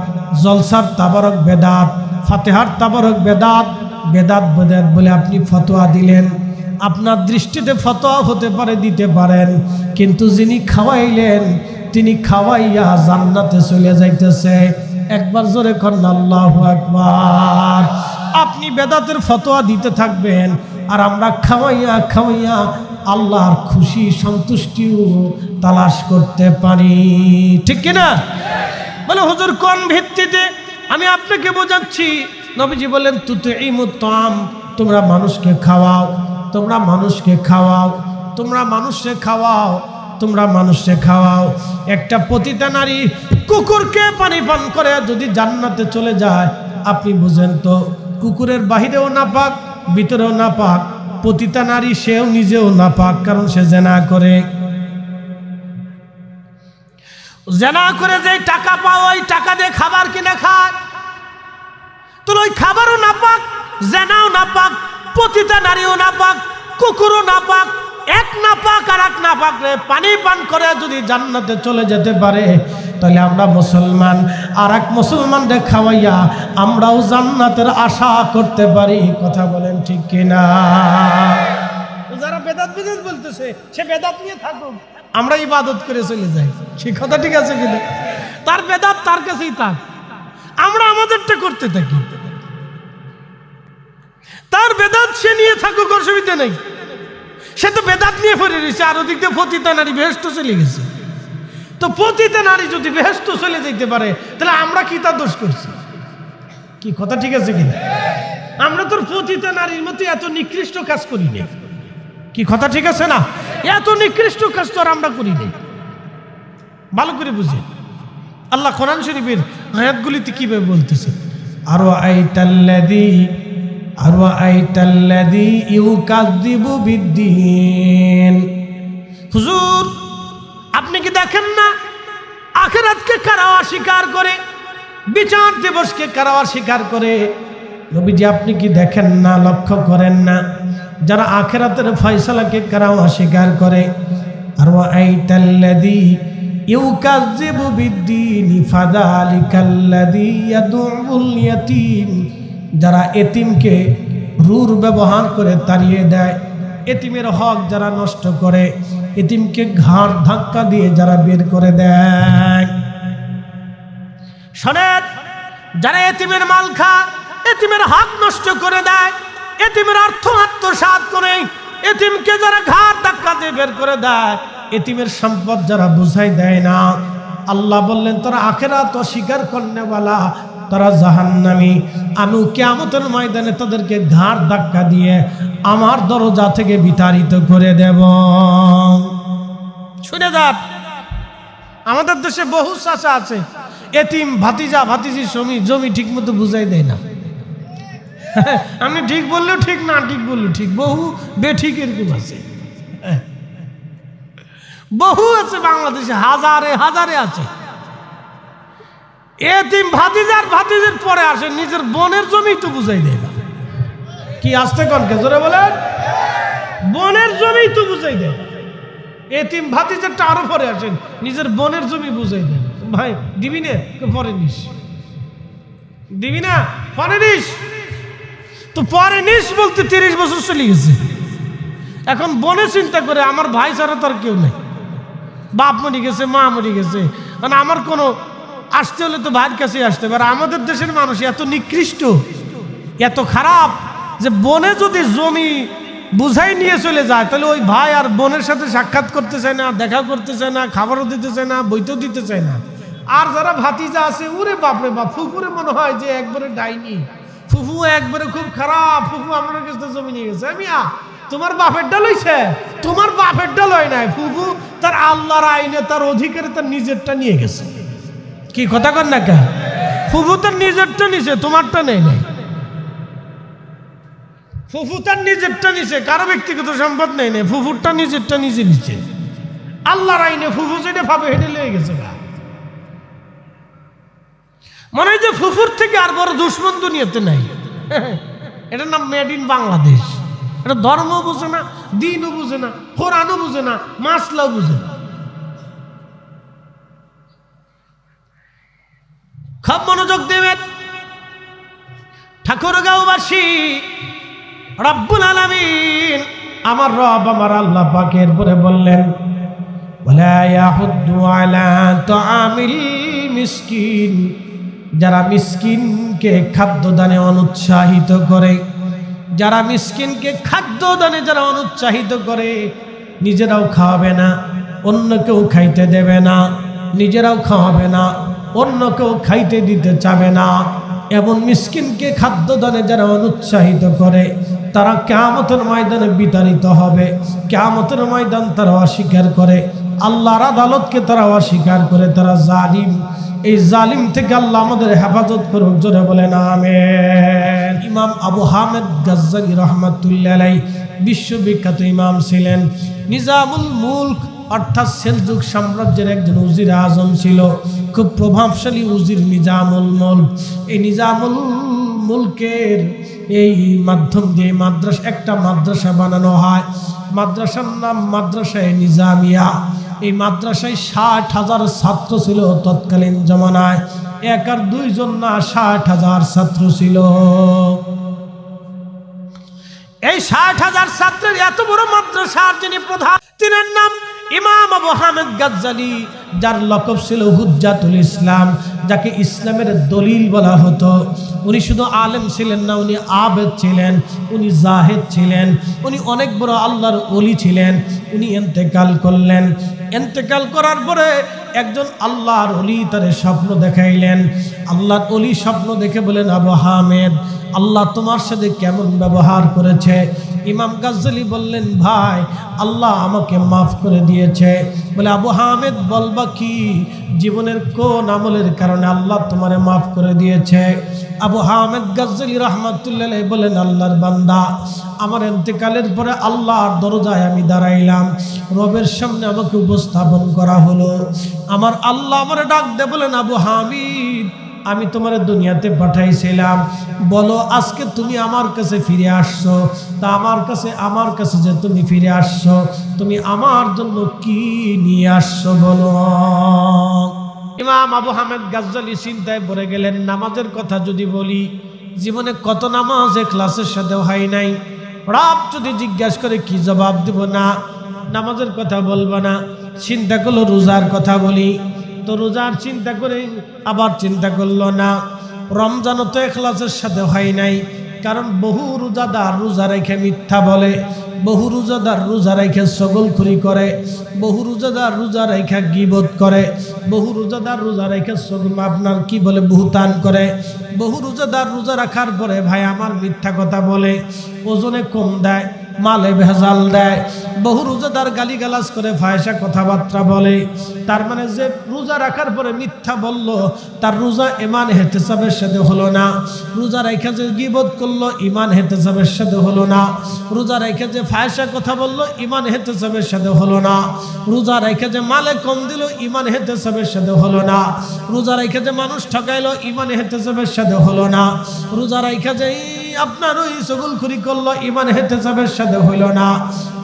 জলসার তাবারক বেদাত, ফাতেহার তাবারক বেদাত, বেদাত বেদাত বলে আপনি ফতোয়া দিলেন। আপনার দৃষ্টিতে ফতোয়া হতে পারে, দিতে পারেন, কিন্তু যিনি খাওয়াইলেন তিনি খাওয়াইয়া জান্নাতে চলে যাইতেছে। একবার জোরে করেন আল্লাহু আকবার। আপনি বেদাতের ফতোয়া দিতে থাকবেন আর আমরা খাওয়াইয়া খাওয়াইয়া আল্লাহর খুশি সন্তুষ্টিও তালাশ করতে পারি, ঠিক কিনা? বলে হুজুর কোন ভিত্তিতে? আমি আপনাকে বোঝাচ্ছি। নবীজি বলেন তুতঈমুত তাআম, তোমরা মানুষকে খাওয়াও, তোমরা মানুষকে খাওয়াও, তোমরা মানুষকে খাওয়াও, তোমরা মানুষকে খাওয়াও। একটা পতিতা নারী কুকুরকে পানি পান করে যদি জান্নাতে চলে যায়, আপনি বুঝেন তো কুকুরের বাহিরেও নাপাক, ভিতরেও নাপাক, পতিতা নারী সেও নিজেও নাপাক, কারণ সে জেনা করে। জেনা করে যে টাকা পাও ওই টাকা দিয়ে খাবার কিনে খায়, তো ওই খাবারও নাপাক, জেনাও নাপাক, পতিতা নারীও নাপাক, কুকুরও নাপাক। এক নাপাক আর এক নাপাক রে পানি পান করে যদি জান্নাতে চলে যেতে পারে, তাহলে আমরা মুসলমান আর এক মুসলমানকে খাওয়াইয়া আমরাও জান্নাতের আশা করতে পারি। কথা বলেন ঠিক কিনা? যারা বেদাত বেদাত বলতেছে সে বেদাত নিয়ে থাকুক, আমরা ইবাদত করে চলে যাই, সে কথা ঠিক আছে কিনা? তার বেদাত তার কাছেই থাক, আমরা আমাদেরটা করতে থাকি। তার বেদাত সে নিয়ে থাকুক, অসুবিধা নেই। সে তো বেদাত নিয়ে পড়ে রয়েছে, আর ওদিক দিয়ে পতিতা নারী বেহেশতে চলে গেছে। তো পতিতা নারী যদি বেহেশতে চলে যেতে পারে, তাহলে আমরা কি তার দোষ করছি? কি কথা ঠিক আছে কিনা? আমরা তোর পতিতা নারীর মতো এত নিকৃষ্ট কাজ করি না। কি কথা ঠিক আছে না? এত নিকৃষ্ট কাজ তো আর আমরা করি না। ভালো করে বুঝি আল্লাহ কোরআন শরীফের আয়াতগুলিতে কিভাবে বলতেছে। আরো আইতাল্লাযী ইউকাযযিবু বিদ্দীন। হুজুর আপনি কি দেখেন না আখিরাতকে কারা অস্বীকার করে, বিচার দিবসকে কারা অস্বীকার করে? নবীজি আপনি কি দেখেন না, লক্ষ্য করেন না যারা আখিরাতের ফয়সালাকে কারা অস্বীকার করে? আরো আইতাল্লাযী ইউকাযযিবু বিদ্দীন ফাযালিকাল্লাযী ইয়াদউল ইয়াতীম। যারা এতিমকে রূঢ় ব্যবহার করে তাড়িয়ে দেয়, এতিমের হক যারা নষ্ট করে, এতিমকে ঘাড় ধাক্কা দিয়ে যারা বের করে দেয়। শোনেন, যারা এতিমের মাল খায়, এতিমের হক নষ্ট করে দেয়, এতিমের অর্থ আত্মসাৎ করে, এতিমকে যারা ঘাড় ধাক্কা দিয়ে বের করে দেয়, এতিমের সম্পদ যারা বুঝাই দেয় না, আল্লাহ বললেন তারা আখিরাত অস্বীকার করনেওয়ালা, তারা জাহান্নামী। আমি কিয়ামতের ময়দানে তাদেরকে ঘাড় ধাক্কা দিয়ে আমার দরজা থেকে বিতাড়িত করে দেব। শুনে যান, আমাদের দেশে বহু চাচা আছে, এতিম ভাতিজা ভাতিজির জমি ঠিক মতো বুঝাই দেয় না। আমি ঠিক বললেও ঠিক, না ঠিক বললেও ঠিক, বহু বেঠিক এরকম আছে, বহু আছে বাংলাদেশে, হাজারে হাজারে আছে। এতিম ভাতিজার ভাতিজির পরে আসে, নিজের বোনের জমি তো বুঝাই দেয় না। কি আসতে কনকে জোরে বলেন? বোনের জমি তো বুঝাই দেয়। এতিম ভাতিজারটা আরো পরে আসেন, নিজের বোনের জমি বুঝাই দেয়। ভাই দিবি না, পরে নিস, দিবি না পরে নিস। তো পরে নিস বলতে 30 বছর চলে গেছে। এখন বোনে চিন্তা করে আমার ভাই ছাড়া তার কেউ নেই, বাপ মরে গেছে, মা মরে গেছে, মানে আমার কোনো আসতে হলে তো ভাইয়ের কাছে আসতে পারে। আমাদের দেশের মানুষ এত নিকৃষ্ট, এত খারাপ যে বোনে যদি জমি বুঝাই নিয়ে চলে যায়, তাহলে ওই ভাই আর বোনের সাথে সাক্ষাৎ করতে চায় না, দেখা করতে চায় না, খাবারও দিতে চায় না, বইতেও দিতে চায় না। আর যারা ভাতিজা আছে, ওরে বাপরে বাপ, ফুফুরে মনে হয় যে একবারে ডাইনি, ফুফু একবারে খুব খারাপ, ফুফু আমার কাছে জমি নিয়ে গেছে। আমি তোমার বাপেরটা লইছে, তোমার বাপেরটা লয় নাই, ফুফু তার আল্লাহর আইনে তার অধিকারে তার নিজেরটা নিয়ে গেছে। কি কথা কর না কে? ফুফু তার নিজেরটা নিছে, তোমারটা নেই নাই। ফুফু তার নিজেরটা নিছে, কারো ব্যক্তিগত সম্পদ নেই নাই, ফুফুরটা নিজেরটা নিজে নিচ্ছে। আল্লাহর আইনে ফুফু যেটা ভাবে হেঁটে লেগে গেছে। মনে হয় যে ফুফুর থেকে আর বড় দুশ্মন দুনিয়াতে নাই। এটার নাম মেড ইন বাংলাদেশ। এটা ধর্ম বুঝে না, দিনও বুঝে না, কোরআনও বুঝে না, মাসলাও বুঝে না। খুব মনোযোগ দেবেন। ঠাকুরগাঁওবাসী, রব্বুল আলামিন আমার রব আমার আল্লাহ পাক এরপরে বললেন, ওয়ালা ইয়াহুদ্দু আলা তাআমিল মিসকিন, যারা মিসকিনকে খাদ্যদানে অনুৎসাহিত করে, যারা মিসকিনকে খাদ্যদানে যারা অনুৎসাহিত করে, নিজেরাও খাওয়াবে না, অন্যকেও খাইতে দেবে না, নিজেরাও খাওয়াবে না, অন্যকেও খাইতে দিতে চাবে না, এমন মিসকিনকে খাদ্যদানে যারা অনুৎসাহিত করে, তারা কিয়ামতের ময়দানে বিতাড়িত হবে। কিয়ামতের ময়দান তারা অস্বীকার করে, আল্লাহর আদালতকে তারা অস্বীকার করে, তারা জালিম। এই জালিম থেকে আল্লাহ আমাদের হেফাজত করুক, জোরে বলেন আমিন। ইমাম আবু হামেদ গাজ্জালি রহমাতুল্লাহ আলাইহি বিশ্ববিখ্যাত ইমাম ছিলেন। নিজামুল মুলক অর্থাৎ সেলজুক সাম্রাজ্যের একজন উজির আজম ছিল, খুব প্রভাবশালী উজির নিজামুল মুলক। এই নিজামুল মুলকের এই মাধ্যম দিয়ে একটা মাদ্রাসা বানানো হয়। মাদ্রাসার নাম মাদ্রাসায়ে নিজামিয়া। এই মাদ্রাসায় 60,000 ছাত্র ছিল তৎকালীন জমানায়। এক আর দুইজন না, 60,000 ছাত্র ছিল। এই 60,000 ছাত্রের এত বড় মাদ্রাসার যিনি প্রধান, তিনার নাম ইমাম আবু হামেদ গাজ্জালি, যার লকব ছিল হুজ্জাতুল ইসলাম, যাকে ইসলামের দলিল বলা হতো। উনি শুধু আলেম ছিলেন না, উনি আবেদ ছিলেন, উনি জাহেদ ছিলেন, উনি অনেক বড় আল্লাহর ওলি ছিলেন। উনি ইন্তেকাল করলেন। ইন্তেকাল করার পরে একজন আল্লাহর ওলি তারে স্বপ্ন দেখাইলেন। আল্লাহর ওলি স্বপ্ন দেখে বলেন, আবু হামেদ, আল্লাহ তোমার সাথে কেমন ব্যবহার করেছে? ইমাম গাজ্জালি বললেন, ভাই, আল্লাহ আমাকে মাফ করে দিয়েছে। বলে, আবু হামেদ বলবা কি, জীবনের কোন আমলের কারণে আল্লাহ তোমারে মাফ করে দিয়েছে? আবু হামেদ গাজ্জালি রহমাতুল্লাহ আলাইহি বলেন, আল্লাহর বান্দা, আমার ইন্তেকালের পরে আল্লাহর দরজায় আমি দাঁড়াইলাম, রবের সামনে আমাকে উপস্থাপন করা হলো। আমার আল্লাহ আমারে ডাক দে বলেন, আবু হামিদ, আমি তোমার দুনিয়াতে পাঠাইছিলাম, বলো আজকে তুমি আমার কাছে ফিরে আসছো, তা আমার কাছে যে তুমি ফিরে আসছো, তুমি আমার জন্য কি নিয়ে আসছো বলো। ইমাম আবু হামেদ গাজ্জালি চিন্তায় পড়ে গেলেন। নামাজের কথা যদি বলি, জীবনে কত নামাজ ইখলাসের সাথে হয় নাই। রব যদি জিজ্ঞাসা করে কি জবাব দেব? না, নামাজের কথা বলবো না। চিন্তা করলো রোজার কথা বলি, তো রোজার চিন্তা করে আবার চিন্তা করলো না, রমজানও তো ইখলাসের সাথে হয় নাই। কারণ বহু রোজাদার রোজা রেখে মিথ্যা বলে, বহু রোজাদার রোজা রেখে ছগলখুরি করে, বহু রোজাদার রোজা রেখে গীবত করে, বহু রোজাদার রোজা রেখে আপনার কি বলে বুহতান করে, বহু রোজাদার রোজা রাখার পরে ভাই আমার মিথ্যা কথা বলে, ওজনে কম দেয়, মালে ভেজাল দেয়, বহু রোজাদার গালিগালাজ করে, ফায়সা কথাবার্তা বলে। তার মানে যে রোজা রাখার পরে মিথ্যা বলল, তার রোজা ঈমান ইহতিসাবের সাথে হলো না। রোজা রেখে যে গীবত করলো, ঈমান ইহতিসাবের সাথে হলো না। রোজা রেখে যে ফায়সা কথা বললো, ঈমান ইহতিসাবের সাথে হলো না। রোজা রেখে যে মালে কম দিল, ঈমান ইহতিসাবের সাথে হলো না। রোজা রেখে যে মানুষ ঠকাইলো, ঈমান ইহতিসাবের সাথে হলো না। রোজা রেখে যে আপনার ওই ছগলখুরি করলো, ঈমান ইহতিসাবের সাথে হইল না।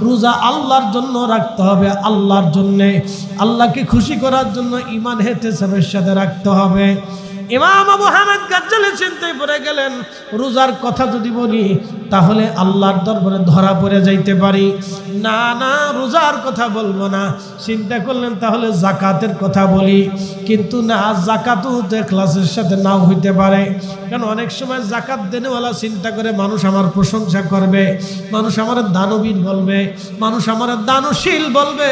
রোজা আল্লাহর জন্য রাখতে হবে, আল্লাহর জন্য, আল্লাহকে খুশি করার জন্য ঈমান ইহতিসাবের সাথে রাখতে হবে। ইমাম আবু হামেদ গাজ্জালি চিন্তায় পড়ে গেলেন, রোজার কথা যদি বলি তাহলে আল্লাহর দরবারে ধরা পড়ে যাইতে পারি। না না, রোজার কথা বলবো না। চিন্তা করলেন তাহলে জাকাতের কথা বলি, কিন্তু না, জাকাতও তো ইখলাসের সাথে নাও হইতে পারে। কারণ অনেক সময় জাকাত দেনেওয়ালা চিন্তা করে মানুষ আমার প্রশংসা করবে, মানুষ আমার দানবীর বলবে, মানুষ আমার দানশীল বলবে,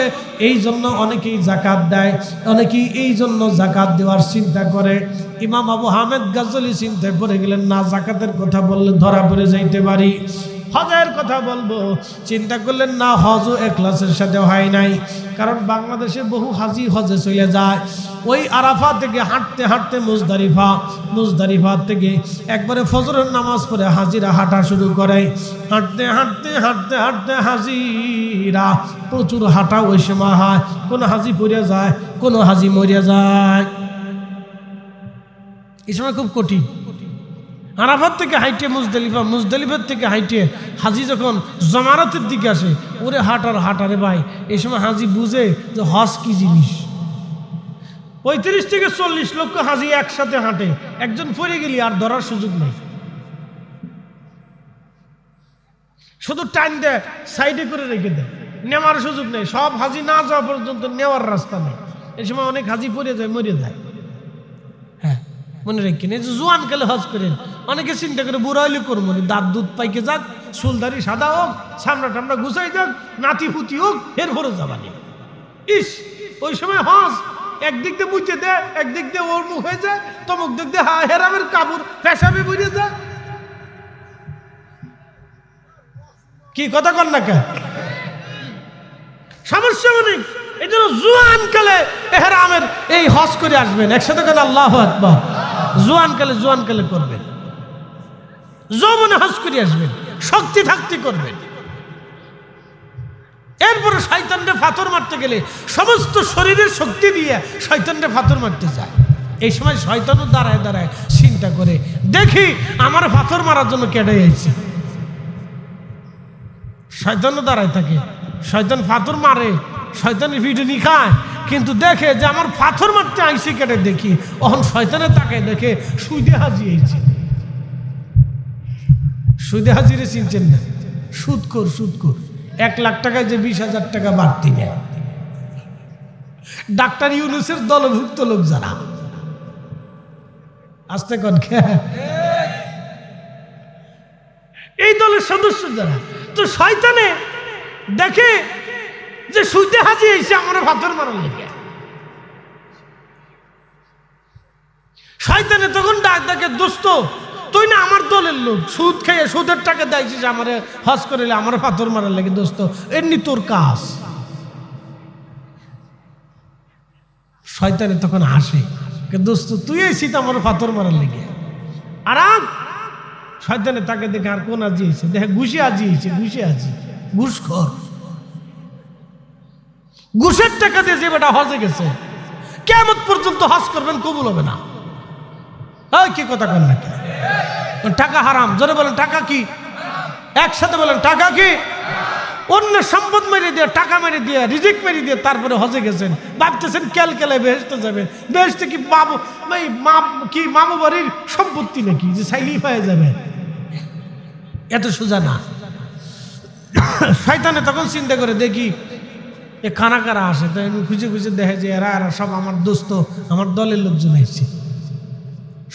এই জন্য অনেকেই জাকাত দেয়, অনেকেই এই জন্য জাকাত দেওয়ার চিন্তা করে। ইমাম আবু হামেদ গাজ্জালি চিন্তায় পড়ে গেলেন, না, জাকাতের কথা বললে ধরা পড়ে যাইতে পারি। হজের কথা বলবো, চিন্তা করলেন, না, হজও ইখলাসের সাথে হয় নাই। কারণ বাংলাদেশে বহু হাজি হজে চলে যায়, ওই আরাফা থেকে হাঁটতে হাঁটতে মুজদালিফা থেকে একবারে ফজরের নামাজ পড়ে হাজিরা হাঁটা শুরু করে। হাঁটতে হাঁটতে হাঁটতে হাঁটতে হাজিরা প্রচুর হাঁটা ওই সময় হয়। কোনো হাজি পড়ে যায়, কোনো হাজি মরিয়া যায়। এই সময় খুব কঠিন। আরাফাত থেকে হাইটে মুজদালিফা, মুজদালিফার থেকে হাইটে হাজি যখন জমারাতের দিকে আসে, ওরে হাঁটারে ভাই। এই সময় হাজি বুঝে যে হজ কি জিনিস। 35 থেকে 40 লক্ষ হাজি একসাথে হাঁটে, একজন পড়ে গেলি আর ধরার সুযোগ নেই, শুধু টাইম দেয়, সাইডে করে রেখে দেয়, নেওয়ার সুযোগ নেই। সব হাজি না যাওয়া পর্যন্ত নেওয়ার রাস্তা নেই। এই সময় অনেক হাজি পড়ে যায়, মরে যায়। হ্যাঁ, মনে রাখেন, এই যে জোয়ান কালে হজ করেন, অনেকে চিন্তা করে বুড়া হইলে করবো, দাঁত দুধ পাইকে যাক, চুলদারি সাদা হোক, সামনা টামনা গুছাই যাক, নাতি ফুতি হোক, এরপরে যাবানি। ইস, ওই সময় হজ একদিক দিয়ে বুঝতে দেয়, একদিক দিয়ে ওর মুখ হয়ে যায়, তমুক দিক দিয়ে হেরামের কাপড় পেশাবে বুঝে যায়। কি কথা কন না কেন? সমস্যা অনেক। এই জন্য জোয়ান কালে এহরামের এই হজ করে আসবেন, একসাথে কেন আল্লাহু আকবার। জোয়ান কালে করবেন, যৌবনে হজ করে আসবেন, শক্তি থাকতে করবেন। এরপরে শয়তানরে পাথর মারতে গেলে সমস্ত শরীরের শক্তি দিয়ে শয়তানরে পাথর মারতে যায়। এই সময় শয়তানও দাঁড়ায় দাঁড়ায় চিন্তা করে, দেখি আমার পাথর মারার জন্য কেটে যাইছে। শয়তানও দাঁড়ায় থাকে, শয়তান পাথর মারে, শয়তানের ভিডিও খায়, কিন্তু দেখে যে আমার পাথর মারতে আইসি কেটে। দেখি অহন শয়তানের তাকায় দেখে সুদে হাজি আইছে। সুদে হাজিরে চিনছেন না? সুদখোর 1 লাখ টাকায় যে 20,000 টাকা বাড়তি নেয়। ডাক্তার ইউনুসের দলভুক্ত লোক যারা, আসতে কন এই দলের সদস্য যারা, তো শয়তানে দেখে যে সুদে হাজি এসে আমার পাথর মারার লেগে। শয়তানে তখন ডাক ডাকে, দোস্ত তুই না আমার দলের লোক, সুদ খেয়ে সুদের টাকা দিয়েছিস আমার হজ করে, আমার পাথর মারার লেগে। দোস্ত এমনি তোর কাজ। শয়তানে তখন হাসে, দোস্ত তুই এসিস আমার পাথর মারার লেগে। আরাম শয়তানে তাকে দেখে, আর কোন আজি এসে দেখে ঘুষে আজি এসে, ঘুষখোর। ঘুষের টাকা দিয়ে যে বেটা হজে গেছে, কিয়ামত পর্যন্ত হজ করবেন, কবুল হবে না। কি কথা কন নাকি? টাকা হারাম, জোরে বলেন টাকা কি? একসাথে বলেন টাকা কি? অন্য সম্পদ মেরে দিয়ে, টাকা মেরে দিয়ে, রিজিক মেরে দিয়ে তারপরে হজে গেছেন, ভাবতেছেন কেলে বেহেশতে যাবেন। বেহেশতে কি মামু বাড়ির সম্পত্তি নাকি যে চাইলেই পাওয়া যাবে? এত সোজা না। শয়তানে তখন চিন্তা করে, দেখি এ কারা কারা আসে, তাই খুঁজে দেখে যে এরা সব আমার দোস্ত, আমার দলের লোকজন আসছে।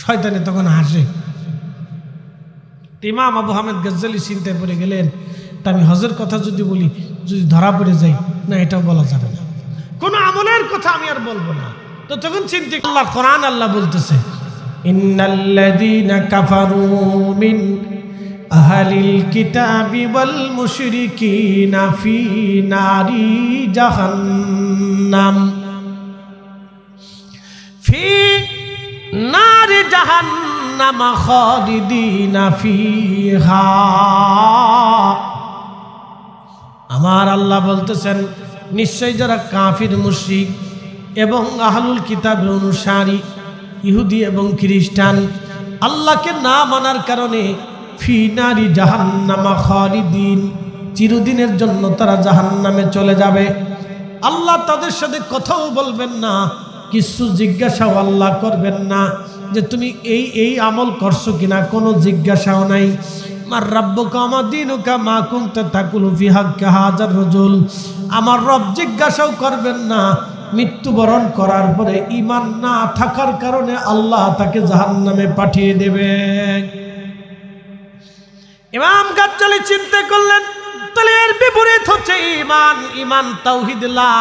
শয়তানে তখন হাসে। ইমাম আবু হামেদ গজ্জালি চিন্তায় পড়ে গেলেন, তা আমি হজের কথা যদি বলি, যদি ধরা পড়ে যাই, না এটাও বলা যাবে না, কোন আমলের কথা আমি আর বলবো না। তো তখন চিন্তা, আল্লাহ কোরআন আল্লাহ বলতেছে, ইন্নাল্লাযীনা কাফারু মিন আহলিল কিতাবি ওয়াল মুশরিকিনা ফি নারি জাহান্নাম, ফি নারি জাহান্নাম খালিদিনা ফিহা। আমার আল্লাহ বলতেছেন, নিশ্চয় যারা কাফির মুশরিক এবং আহলুল কিতাবের অনুসারী, ইহুদি এবং খ্রিস্টান, আল্লাহকে না মানার কারণে ফি নারি জাহান্নাম খালিদিন, চিরদিনের জন্য তারা জাহান্নামে চলে যাবে। আল্লাহ তাদের সাথে কথাও বলবেন না, কিছু জিজ্ঞাসাও আল্লাহ করবেন না যে তুমি এই আমল করছো কিনা, কোনো জিজ্ঞাসাও নাই। মার রাব্বুকা মা দীনুকা মা কুনতা তাকুলু ফি হাক্কি হাযার রাজুল, আমার রব জিজ্ঞাসাও করবেন না। মৃত্যুবরণ করার পরে ঈমান না থাকার কারণে আল্লাহ তাকে জাহান্নামে পাঠিয়ে দেবেন। ইমাম গাজ্জালি চিন্তা করলেন, তাহলে এর বিপরীত হচ্ছে ঈমান। ঈমান তাওহীদ, লা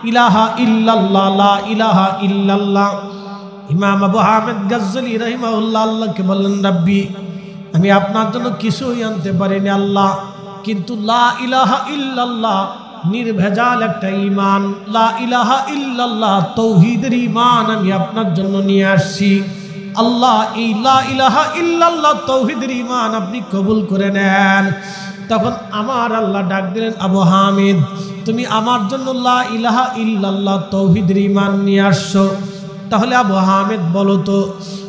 ইলাহা ইল্লাল্লাহ, লা ইলাহা ইল্লাল্লাহ। ইমাম আবু হামেদ গাজ্জালি রাহিমাহুল্লাহ আল্লাহকে বললেন, রাব্বি আমি আপনার জন্য কিছুই আনতে পারিনি আল্লাহ, কিন্তু লা ইলাহা ইল্লাল্লাহ নির্ভেজাল একটা ঈমান, লা ইলাহা ইল্লাল্লাহ তাওহীদের ঈমান আমি আপনার জন্য নিয়ে আসছি। আল্লাহ এই লা ইলাহা ইল্লাল্লাহ তাওহীদের ঈমান আপনি কবুল করে নেন। তখন আমার আল্লাহ ডাক দিলেন, আবু হামিদ তুমি আমার জন্য লা ইলাহা ইল্লাল্লাহ তাওহীদের ঈমান নিয়ে আসছো, তাহলে আবু হামিদ বলো তো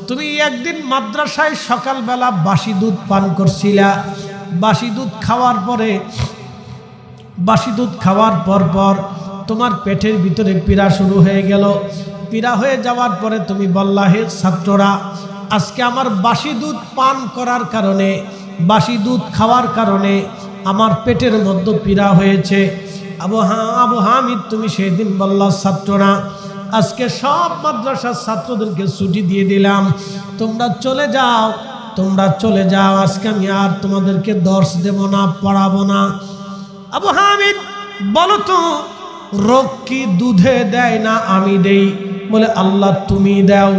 তুমি একদিন মাদ্রাসায় সকালবেলা বাসি দুধ পান করছিলা, বাসি দুধ খাওয়ার পর তোমার পেটের ভিতরে পীড়া শুরু হয়ে গেল। পীড়া হয়ে যাওয়ার পরে তুমি বললা, হে ছাত্ররা, আজকে আমার বাসি দুধ পান করার কারণে, বাসি দুধ খাওয়ার কারণে আমার পেটের মধ্যে পীড়া হয়েছে। আবু হামিদ তুমি সেদিন বললা, ছাত্ররা, আজকে সব মাদ্রাসার ছাত্রদেরকে ছুটি দিয়ে দিলাম, তোমরা চলে যাও, আজকে আমি আর তোমাদেরকে দর্শ দেব না, পড়াবো না। আবু হামিদ বলো তো, রোগ কি দুধে দেয় না আমি দেই? বলে, আল্লাহ তুমি দাও।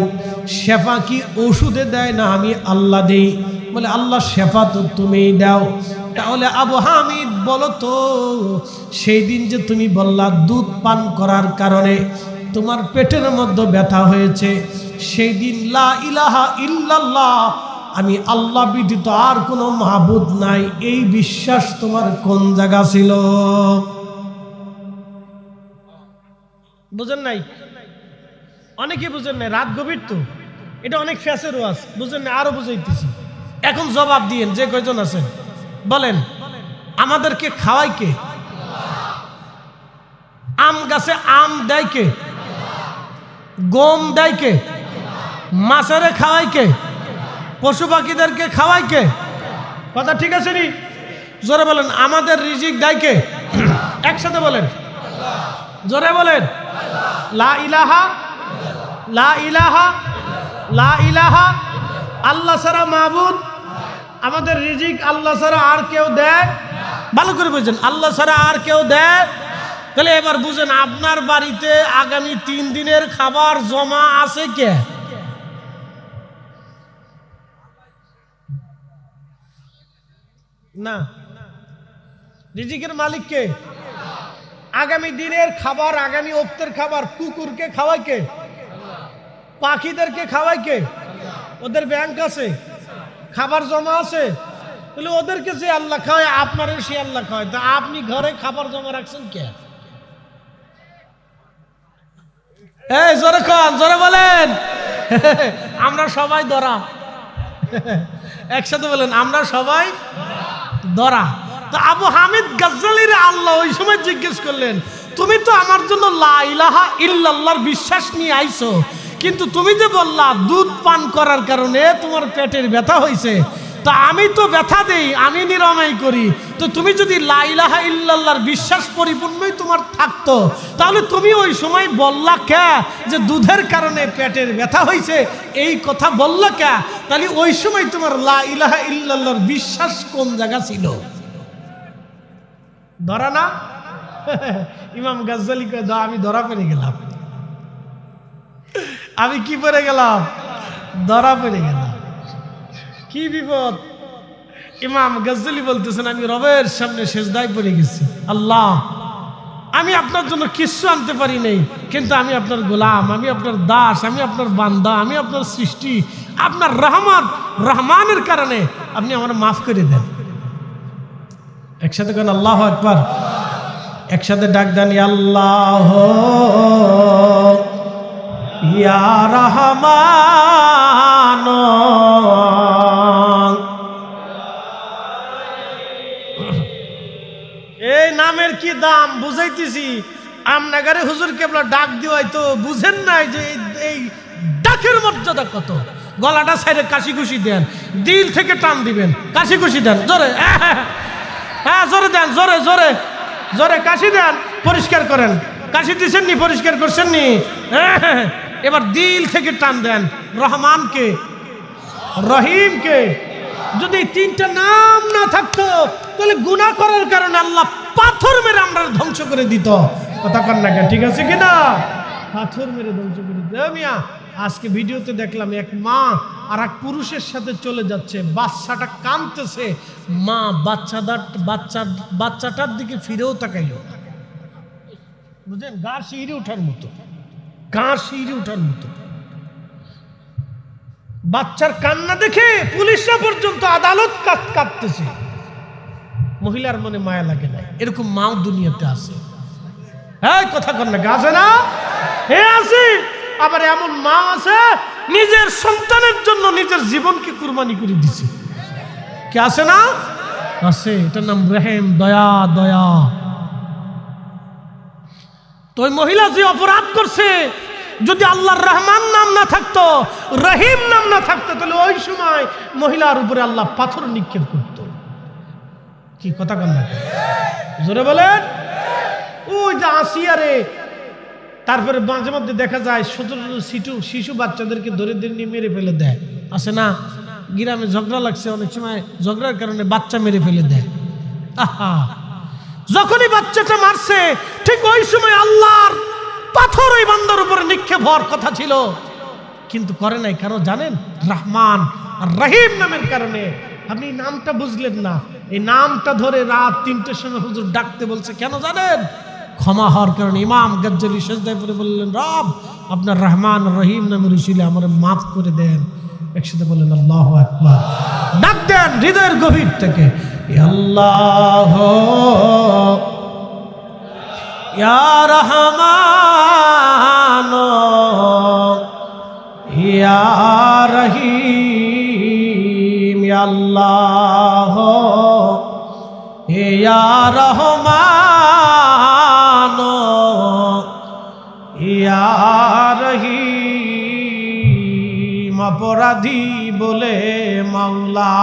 শেফা কি ওষুধে দেয় না আমি আল্লাহ দেই? বলে, আল্লাহ শেফা তো তুমিই দাও। তাহলে আবু হামিদ বলো তো, সেই দিন যে তুমি বললা দুধ পান করার কারণে তোমার পেটের মধ্যে ব্যথা হয়েছে, সেই দিন লা ইলাহা ইল্লাল্লাহ, আমি আল্লাহ ব্যতীত আর কোনো মাবুদ নাই, এই বিশ্বাস তোমার কোন জায়গা ছিল? বুঝেন নাই? অনেকে বুঝেন নাই, রাত গভীর তো, এটা অনেক ফ্যাসের ওয়াজ, বুঝেন না? আরো বুঝাইতেছি। এখন জবাব দিয়েন, যে কয়জন আছেন বলেন, আমাদেরকে খাওয়াই কে? আম গাছে আম দেয় কে? গম দেয় কে? মাছেরে খাওয়াই কে? পশু পাখিদেরকে খাওয়াই কে? কথা ঠিক আছে নি? জোরে বলেন, আমাদের রিজিক দেয় কে? একসাথে বলেন, জোরে বলেন, লা ইলাহা, লা ইলাহা, লা ইলাহা, আল্লাহ ছাড়া মাবুদ, আমাদের রিজিক আল্লাহ ছাড়া আর কেউ দেয়? ভালো করে বুঝেন, আল্লাহ ছাড়া আর কেউ দেয়? তাহলে এবার বুঝেন, আপনার বাড়িতে আগামী 3 দিনের খাবার জমা আছে কে? না, রিজিকের মালিক কে? আগামী দিনের খাবার, আগামী ওক্তের খাবার কুকুরকে খাওয়াই কে? পাখিদেরকে খাওয়াই কে? ওদের ব্যাংক আছে, খাবার জমা আছে, তাহলে ওদেরকে যে আল্লাহ খাওয়ায়, আপনারও সে আল্লাহ খাওয়ায়, তা আপনি ঘরে খাবার জমা রাখছেন কে? এই জোরে খান, জোরে বলেন, আমরা সবাই ধরা। একসাথে বলেন, আমরা সবাই ধরা। তো আবু হামিদ গাজ্জালির আল্লাহ ওই সময় জিজ্ঞেস করলেন, তুমি তো আমার জন্য লা ইলাহা ইল্লাল্লাহর বিশ্বাস নিয়ে আইছো, কিন্তু তুমি যে বললা দুধ পান করার কারণে তোমার পেটের ব্যথা হয়েছে, তা আমি তো ব্যথা দেই, আমি নিরাময় করি, তো তুমি যদি লা ইলাহা ইল্লাল্লাহর বিশ্বাস পরিপূর্ণই তোমার থাকতো, তাহলে তুমি ওই সময় বললা কে যে দুধের কারণে পেটের ব্যথা হয়েছে? এই কথা বললা কে? তাহলে ওই সময় তোমার লা ইলাহা ইল্লাল্লাহর বিশ্বাস কোন জায়গা ছিল? ধরা না? ইমাম গাজ্জালি কয়, আমি ধরা পড়ে গেলাম। আমি কি পড়ে গেলাম? ধরা পড়ে গেলাম। কি বিপদ! ইমাম গাজ্জালি বলতেছেন, আমি রবের সামনে সেজদায় পড়ে গেছি। আল্লাহ, আমি আপনার জন্য কিচ্ছু আনতে পারি নাই, কিন্তু আমি আপনার গোলাম, আমি আপনার দাস, আমি আপনার বান্দা, আমি আপনার সৃষ্টি, আপনার রহমানের কারণে আপনি আমার মাফ করে দেন। একসাথে কেন আল্লাহু আকবার, একসাথে ডাক দেন, আল্লাহ ইয়া রহমান। এই নামের কি দাম বুঝাইতেছি। আমনাগারে হুজুর কেবলা ডাক দিওয়াই তো বুঝেন নাই যে এই ডাকের মর্যাদা কত। গলাটা সাইডে কাশি খুশি দেন, দিল থেকে টান দিবেন, কাশি খুশি দেন, জোরে, হ্যাঁ জোরে দেন, জোরে জোরে জোরে কাশি দেন, পরিষ্কার করেন। কাশি দিচ্ছেন নি? পরিষ্কার করছেন নি? এবার দিল থেকে টান দেন। রহমানকে, রহিমকে। যদি 3টা নাম না থাকতো, তাহলে গুনাহ করার কারণে আল্লাহ পাথর মেরে আমরা ধ্বংস করে দিত। কথা কন না, ঠিক আছে কিনা? পাথর মেরে ধ্বংস করে দিত। মিয়া, আজকে ভিডিওতে দেখলাম এক মা আর এক পুরুষের সাথে চলে যাচ্ছে, বাচ্চাটা কাঁদতেছে, মা বাচ্চাটার দিকে ফিরেও তাকাইল। বুঝলেন? গা শিহরে ওঠার মতো, গা শিহরে ওঠার মতো। বাচ্চার কান্না দেখে পুলিশরা পর্যন্ত আদালত কাঁদতেছে। মহিলার মনে মায়া লাগে না। এরকম মাও দুনিয়াতে আছে। হ্যাঁ, কথা কন না, আছে না? হ্যাঁ আছে। আবার এমন মা আছে নিজের সন্তানের জন্য নিজের জীবনকে কুরবানি করে দিছে। কি আছে না? আছে। এটার নাম রহিম, দয়া। দয়া। তো ওই মহিলা যে অপরাধ করছে, যদি আল্লাহর রহমান নাম না থাকতো, রহিম নাম না থাকতো, তাহলে ওই সময় মহিলার উপরে আল্লাহ পাথর নিক্ষেপ করত। কি কথা কন না? জোরে বলেন। ওই যে আসিয়ারে, তারপরে মাঝে মধ্যে দেখা যায় ছোট শিশু বাচ্চাদেরকে ধরে নিয়ে মেরে ফেলে দেয়, আছে না? গ্রামে ঝগড়া লাগছে, অনেক সময় ঝগড়ার কারণে বাচ্চা মেরে ফেলে দেয়। আহা, যখনই বাচ্চাটা মারছে, ঠিক ওই সময় আল্লাহর পাথর ওই বান্দার উপরে নিক্ষেপ হওয়ার কথা ছিল, কিন্তু করে নাই। কেন জানেন? রহমান আর রহিম নামের কারণে। আপনি নামটা বুঝলেন না, এই নামটা ধরে রাত 3টের সময় হুজুর ডাকতে বলছে, কেন জানেন? ক্ষমা হওয়ার কারণে। ইমাম গজ্জালি সেজদায় পড়ে বললেন, রব, আপনার রহমান রহিম নামের উসিলে আমার মাফ করে দেন। একসাথে বললেন আল্লাহু আকবার। ডাক দেন হৃদয়ের গভীর থেকে, আল্লাহ ইয়া রহমান ইয়া রহিম, ইয়া আল্লাহ ইয়া রহমান ইয়া রহিম। অপরাধী বলে মাওলা,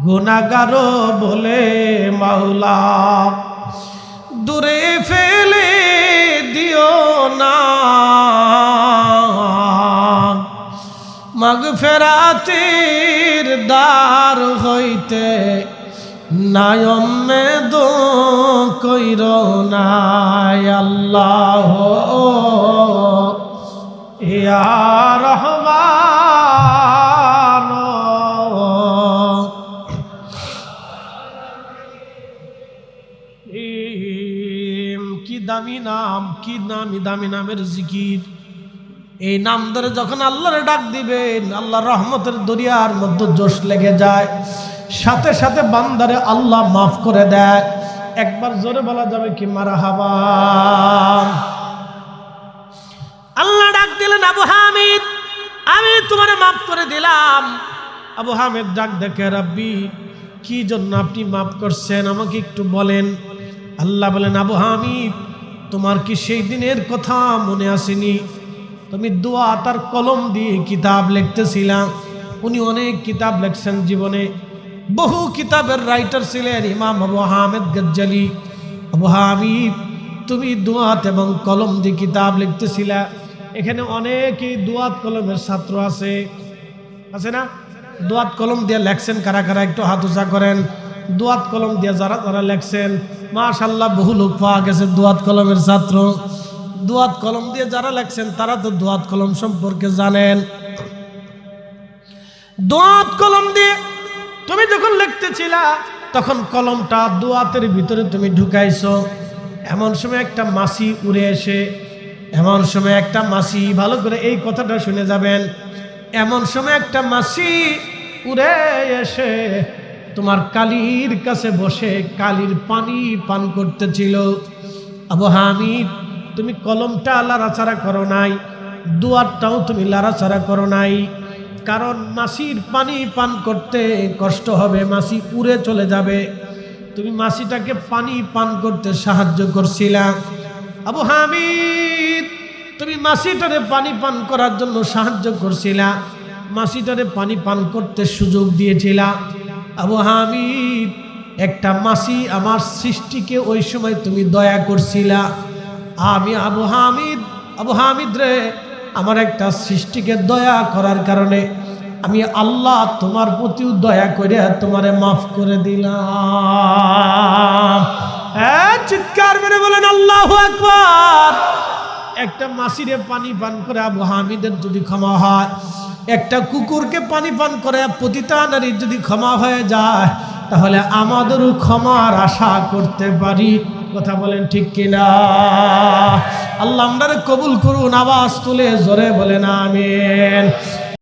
গুনাহগার বলে মাওলা, দূরে ফেলে দিও না, মাগফিরাতের দ্বার হইতে নায়মে দো কইর না। আল্লাহ ইয়া রহমান, কি দামি নাম, কি দামি নামের জিকির। এই নাম ধরে যখন আল্লাহরে ডাক দিবেন, আল্লাহ রহমতের দরিয়ার মধ্যে জোশ লেগে যায়, সাথে সাথে বান্দারে আল্লাহ মাফ করে দেয়। একবার জোরে বলা যাবে কি মারহাবা? আল্লাহ ডাক দিলেন, আবু হামিদ, আমি তোমারে মাফ করে দিলাম। আবু হামিদ ডাক দেখে, রাব্বি, কি জন্য আপনি মাফ করছেন আমাকে একটু বলেন। আল্লাহ বলেন, আবু হামিদ, তোমার কি সেই দিনের কথা মনে আসেনি? তুমি দোয়া তার কলম দিয়ে কিতাব লিখতেছিলাম। উনি অনেক কিতাব লিখছেন জীবনে, বহু কিতাবের রাইটার ছিলেন ইমাম আবু হামিদ গজ্জালি। আবু হামিদ, তুমি দোয়াত এবং কলম দিয়ে কিতাব লিখতেছিলা। এখানে অনেকেই দোয়াত কলমের ছাত্র আছে, আছে না? দোয়াত কলম দিয়ে লেখছেন কারা কারা? একটু হাত উঁচা করেন। দোয়াত কলম দিয়ে যারা যারা লেখছেন, মাশাআল্লাহ, বহু লোক পাওয়া গেছে দোয়াত কলমের ছাত্র। দোয়াত কলম দিয়ে যারা লেখছেন তারা তো দোয়াত কলম সম্পর্কে জানেন। দোয়াত কলম দিয়ে তুমি যখন লিখতেছিলা, তখন কলমটা দোয়াতের ভিতরে তুমি ঢুকাইছো। এমন সময় একটা মাছি উড়ে এসে, এমন সময় একটা মাছি, ভালো করে এই কথাটা শুনে যাবেন, এমন সময় একটা মাছি উড়ে এসে তোমার কালির কাছে বসে কালির পানি পান করতেছিল। আবু হামিদ, তুমি কলমটা লাড়াচাড়া করো নাই, দোয়াতটাও তুমি লাড়াচাড়া করো নাই, কারণ মাছির পানি পান করতে কষ্ট হবে, মাছি উড়ে চলে যাবে। তুমি মাছিটাকে পানি পান করতে সাহায্য করছিলা। আবু হামিদ, তুমি মাছিটারে পানি পান করার জন্য সাহায্য করছিলা, মাছিটারে পানি পান করতে সুযোগ দিয়েছিলা। আবু হামিদ, একটা মাছি আমার সৃষ্টিকে ওই সময় তুমি দয়া করছিলা। আমি আবু হামিদ রে, আমার একটা সৃষ্টিকে দয়া করার কারণে আমি আল্লাহ তোমার প্রতিও দয়া করে তোমারে মাফ করে দিলাম। হ্যাঁ, চিৎকার মেরে বলেন আল্লাহু আকবার। একটা মাছিরে পানি পান করে আবু হামিদের যদি ক্ষমা হয়, একটা কুকুরকে পানি পান করে প্রতিটা নারীর যদি ক্ষমা হয়ে যায়, তাহলে আমাদেরও ক্ষমার আশা করতে পারি। কথা বলেন ঠিক কিনা? আল্লাহ আমাদের কবুল করুন। আওয়াজ তুলে জোরে বলেন আমিন।